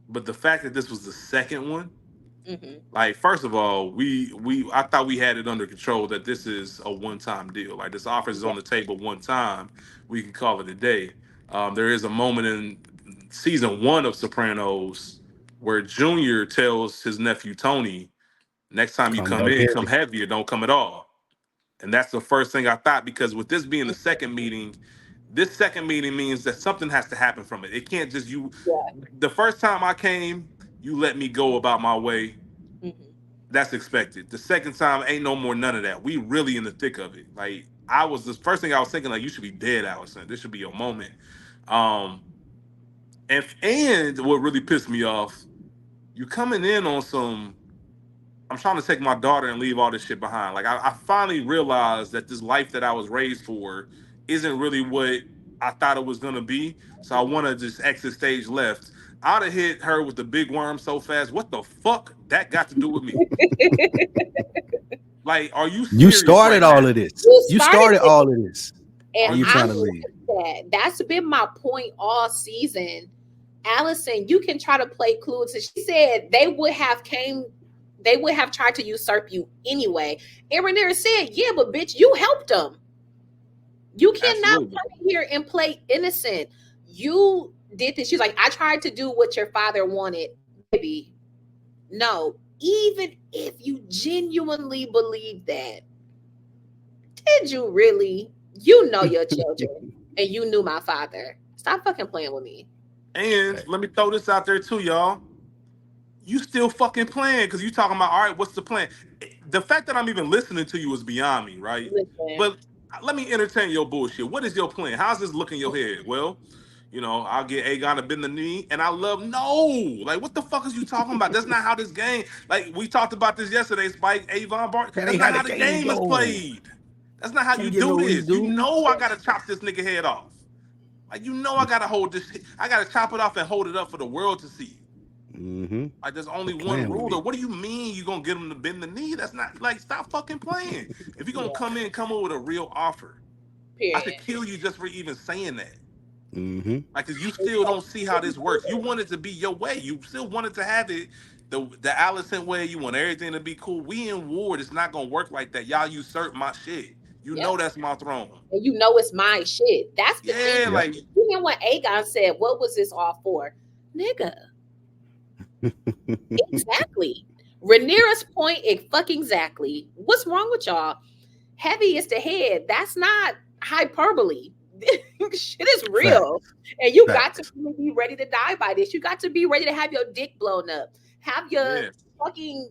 But the fact that this was the second one, like, first of all, I thought we had it under control, that this is a one-time deal. Like, this offer is on the table one time. We can call it a day. There is a moment in season 1 of Sopranos where Junior tells his nephew Tony, next time you come in, come heavier, don't come at all. And that's the first thing I thought, because with this being the second meeting, this second meeting means that something has to happen from it. It can't just the first time I came, you let me go about my way. That's expected. The second time ain't no more none of that. We really in the thick of it. Like, the first thing I was thinking, like, you should be dead, Allison. This should be your moment. And what really pissed me off, you coming in on some, I'm trying to take my daughter and leave all this shit behind. Like, I finally realized that this life that I was raised for isn't really what I thought it was going to be. So I want to just exit stage left. I'd have hit her with the big worm so fast. What the fuck that got to do with me? Like, are you serious? You started all of this. You started all of this. And you trying to leave? That's been my point all season. Allison, you can try to play clues. She said they would have tried to usurp you anyway. And Rhaenyra said, yeah, but bitch, you helped them. You cannot come here and play innocent. You did this. She's like, I tried to do what your father wanted. Baby, no. Even if you genuinely believe that, did you really? You know your children, and you knew my father. Stop fucking playing with me. And let me throw this out there too, y'all. You still fucking playing, because you talking about, all right, what's the plan? The fact that I'm even listening to you is beyond me, right? But let me entertain your bullshit. What is your plan? How's this look in your head? Well, I'll get Aegon to bend the knee, and I love no. Like, what the fuck is you talking about? That's not how this game. Like, we talked about this yesterday, Spike, Avon Bart. That That's ain't not how how the the game game is go. played. That's not how you Can't get do no this. You redo. know I gotta chop this nigga head off. Like, I gotta hold this. I gotta chop it off and hold it up for the world to see. Mm-hmm. Like, there's only Quit one playing with ruler. me. What do you mean you gonna get him to bend the knee? That's not like, stop fucking playing. If you're gonna come up with a real offer, I Period. should kill you just for even saying that. Mm-hmm. Like, cause you still don't see how this works. You want it to be your way. You still wanted to have it the Allison way. You want everything to be cool. We in war. It's not gonna work like that. Y'all usurp my shit. You know that's my throne. And you know it's my shit. That's the Yeah, thing. like Even when Aegon said, "What was this all for?" Nigga. Exactly. Rhaenyra's point, fucking exactly. What's wrong with y'all? Heavy is the head. That's not hyperbole. Shit is real. And you got to be ready to die by this. You got to be ready to have your dick blown up. Have your fucking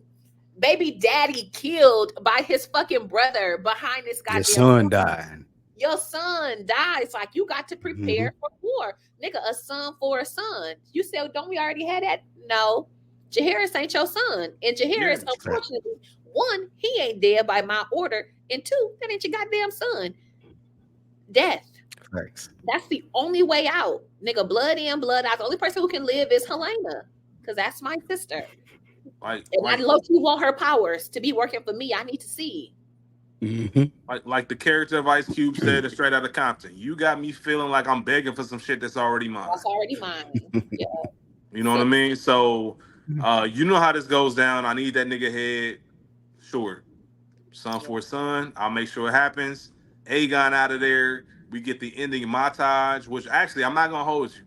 baby daddy killed by his fucking brother behind this goddamn Your son died. Your son dies. Like, you got to prepare for war. Nigga, a son for a son. You said, don't we already have that? No. Jaehaerys ain't your son. And Jaehaerys, unfortunately, one, he ain't dead by my order. And two, that ain't your goddamn son. Death. Thanks. That's the only way out. Nigga, blood in, blood out. The only person who can live is Helena. Because that's my sister. I low-key want her powers to be working for me. I need to see. Mm-hmm. Like the character of Ice Cube said in Straight Outta Compton, you got me feeling like I'm begging for some shit that's already mine. That's already mine. Yeah. You know what I mean? So, you know how this goes down. I need that nigga head. Sure. Son for son. I'll make sure it happens. Aegon out of there. We get the ending montage, which actually, I'm not going to hold you.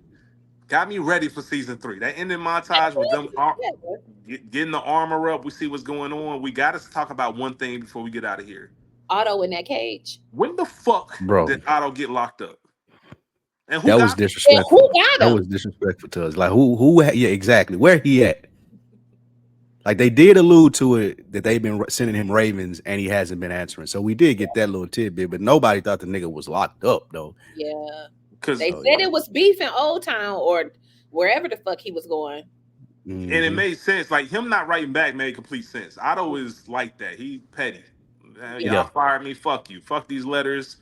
Got me ready for season 3. That ending montage with them getting the armor up. We see what's going on. We got to talk about one thing before we get out of here. Otto in that cage. When the fuck did Otto get locked up? And that was disrespectful. Who got him? That was disrespectful to us. Like who? Yeah, exactly. Where he at? Like, they did allude to it that they've been sending him ravens and he hasn't been answering. So we did get that little tidbit, but nobody thought the nigga was locked up though. Yeah, because they said it was beef in Old Town or wherever the fuck he was going. And it made sense. Like, him not writing back made complete sense. Otto is like that. He petty. Y'all fired me. Fuck you. Fuck these letters.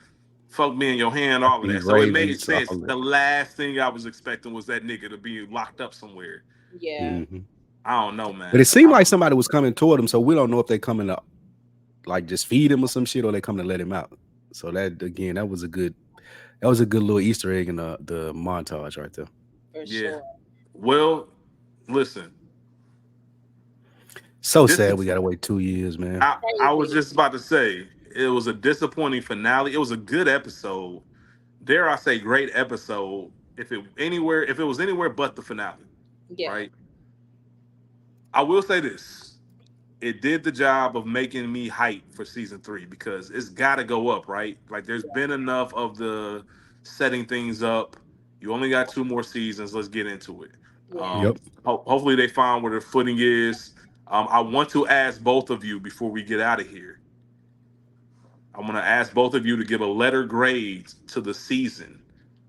Fuck me in your hand. All of that. So it made sense. The last thing I was expecting was that nigga to be locked up somewhere. Yeah. I don't know, man. But it seemed like somebody was coming toward him, so we don't know if they coming to like just feed him or some shit, or they come to let him out. So that again, that was a good little Easter egg in the montage right there. For sure. Well, listen. So sad we gotta wait 2 years, man. I was just about to say it was a disappointing finale. It was a good episode. Dare I say, great episode. If it was anywhere but the finale. Yeah. Right. I will say this. It did the job of making me hype for season 3 because it's got to go up, right? Like, there's been enough of the setting things up. You only got 2 more seasons. Let's get into it. Hopefully they find where their footing is. I want to ask both of you before we get out of here. I'm going to ask both of you to give a letter grade to the season.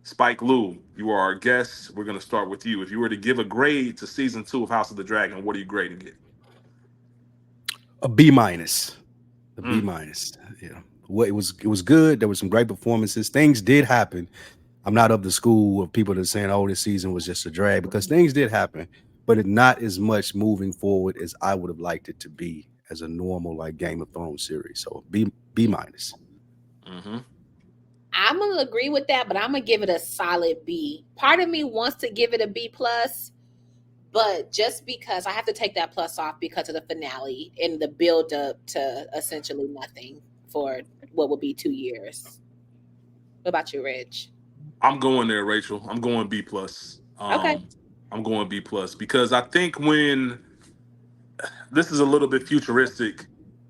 Spike Lou, you are our guest. We're going to start with you. If you were to give a grade to season 2 of House of the Dragon, what are you grading it? A B-. A B-. Yeah. Well, it was good. There were some great performances. Things did happen. I'm not of the school of people that are saying, oh, this season was just a drag, because things did happen, but it's not as much moving forward as I would have liked it to be as a normal like Game of Thrones series. So B-. Mm-hmm. I'm gonna agree with that, but I'm gonna give it a solid B. Part of me wants to give it a B+, but just because I have to take that plus off because of the finale and the build up to essentially nothing for what will be 2 years. What about you, Reg? I'm going there, Rachel. I'm going B+. Okay. I'm going B+ because I think when this is a little bit futuristic,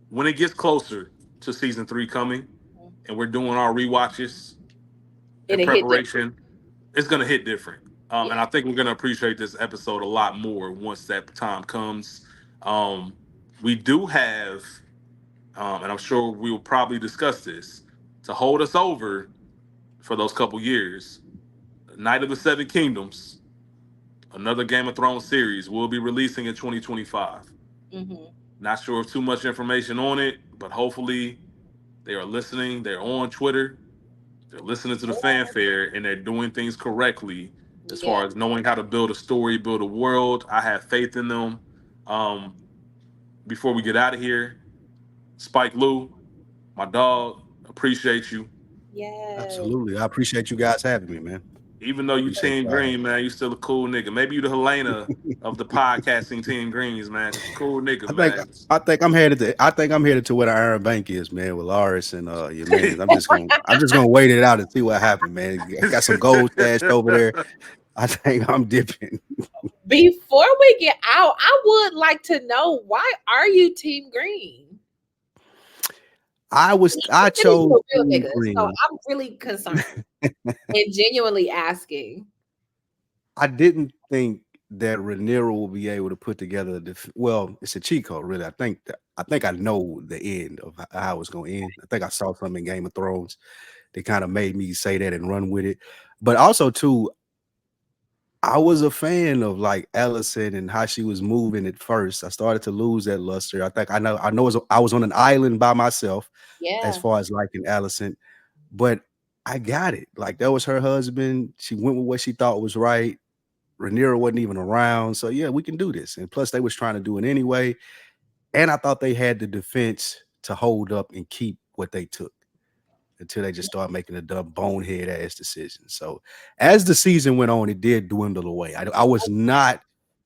when it gets closer to season 3 coming and we're doing our rewatches in preparation, it's going to hit different. And I think we're going to appreciate this episode a lot more once that time comes. We do have, and I'm sure we will probably discuss this, to hold us over for those couple years. Night of the Seven Kingdoms, another Game of Thrones series, will be releasing in 2025. Mm-hmm. Not sure of too much information on it, but hopefully they are listening. They're on Twitter. They're listening to the fanfare, and they're doing things correctly as far as knowing how to build a story, build a world. I have faith in them. Before we get out of here, Spike Lou, my dog, appreciate you. Yeah. Absolutely. I appreciate you guys having me, man. Even though you Team Green, man, you still a cool nigga. Maybe you the Helena of the podcasting Team Greens, man. Just a cool nigga, man. I think I'm headed to where the Iron Bank is, man, with Loris and your man. I'm just gonna wait it out and see what happens, man. I got some gold stashed over there. I think I'm dipping. Before we get out, I would like to know, why are you Team Green? I chose real niggas, so I'm really concerned and genuinely asking. I didn't think that Rhaenyra will be able to put together it's a cheat code, really. I think I know the end of how it's going to end. I think I saw something in Game of Thrones that kind of made me say that and run with it. But also too, I was a fan of like Alicent and how she was moving at first. I started to lose that luster. I was on an island by myself as far as liking Alicent, but I got it. Like, that was her husband. She went with what she thought was right. Rhaenyra wasn't even around. So yeah, we can do this. And plus they was trying to do it anyway. And I thought they had the defense to hold up and keep what they took until they just started making a dumb bonehead ass decision. So as the season went on, it did dwindle away. I was not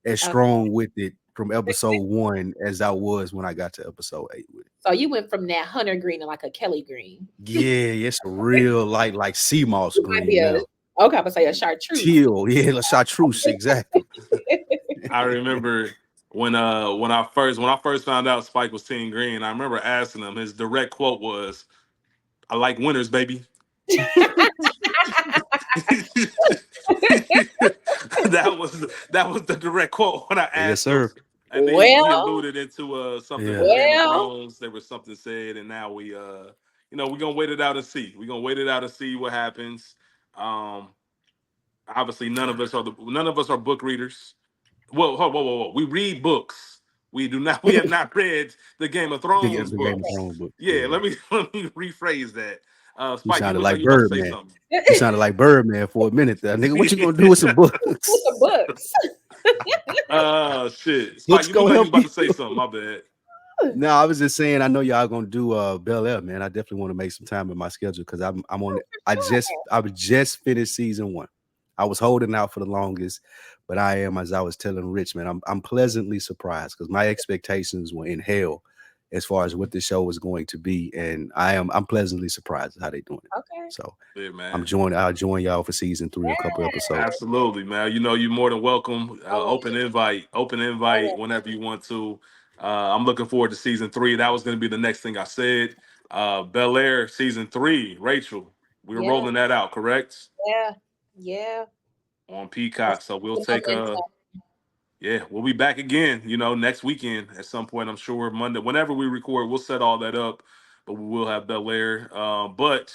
as strong with it from episode 1 as I was when I got to episode 8 with it. So you went from that Hunter Green to like a Kelly Green. Yeah, it's a real like sea moss green. Okay, I'm gonna say a chartreuse. Teal, yeah, a chartreuse, exactly. I remember when I first found out Spike was Team Green, I remember asking him, his direct quote was, "I like winners, baby." that was the direct quote when I asked. Yes, sir. And then he alluded into something with Game of Thrones. There was something said, and now we we're gonna wait it out and see. We're gonna wait it out and see what happens. Obviously, none of us are book readers. Whoa. We read books. We have not read the Game of Thrones book. Yeah, let me rephrase that. Spike, you sounded like Birdman. You sounded like Birdman for a minute there, nigga. What you gonna do with some books? With the books. Shit. Spike, you was about to say something. My bad. No, I was just saying, I know y'all gonna do Bel Air, man. I definitely want to make some time in my schedule because I'm on it. I just finished season 1. I was holding out for the longest, but I am, as I was telling Rich, man, I'm pleasantly surprised because my expectations were in hell as far as what the show was going to be, and I'm pleasantly surprised at how they're doing it. Okay, so yeah, man, I'll join y'all for season 3, a couple episodes. Absolutely, man. You're more than welcome. Open invite whenever you want to. I'm looking forward to season 3. That was going to be the next thing I said. Bel Air season 3, Rachel. We were rolling that out, correct? Yeah. On Peacock. So we'll take we'll be back again, next weekend at some point. I'm sure Monday, whenever we record, we'll set all that up. But we will have Bel Air. But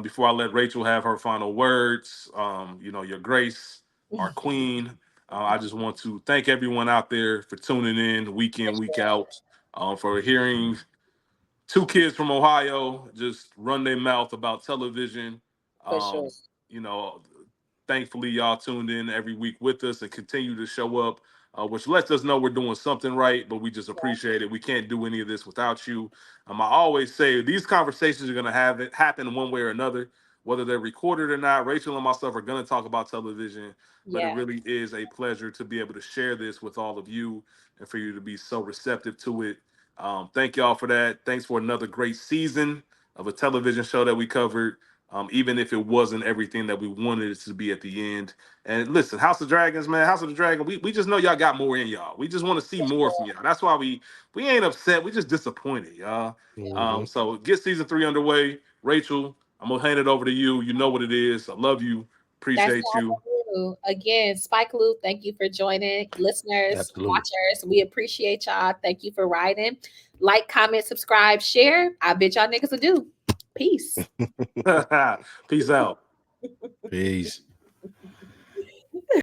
before I let Rachel have her final words, your grace, our queen. I just want to thank everyone out there for tuning in week in, week out, for hearing 2 kids from Ohio just run their mouth about television. For sure. Thankfully, y'all tuned in every week with us and continue to show up, which lets us know we're doing something right, but we just appreciate it. We can't do any of this without you. I always say these conversations are going to happen one way or another, whether they're recorded or not. Rachel and myself are going to talk about television, but it really is a pleasure to be able to share this with all of you and for you to be so receptive to it. Thank y'all for that. Thanks for another great season of a television show that we covered. Even if it wasn't everything that we wanted it to be at the end. And listen, House of Dragons, man, House of the Dragon, we just know y'all got more in y'all. We just want to see more from y'all. That's why we ain't upset. We just disappointed, y'all. Mm-hmm. So get season 3 underway. Rachel, I'm going to hand it over to you. You know what it is. I love you. Appreciate you. Again, Spike Lou, thank you for joining. Listeners, watchers, we appreciate y'all. Thank you for riding. Like, comment, subscribe, share. I bet y'all niggas will do. Peace. Peace out. Peace.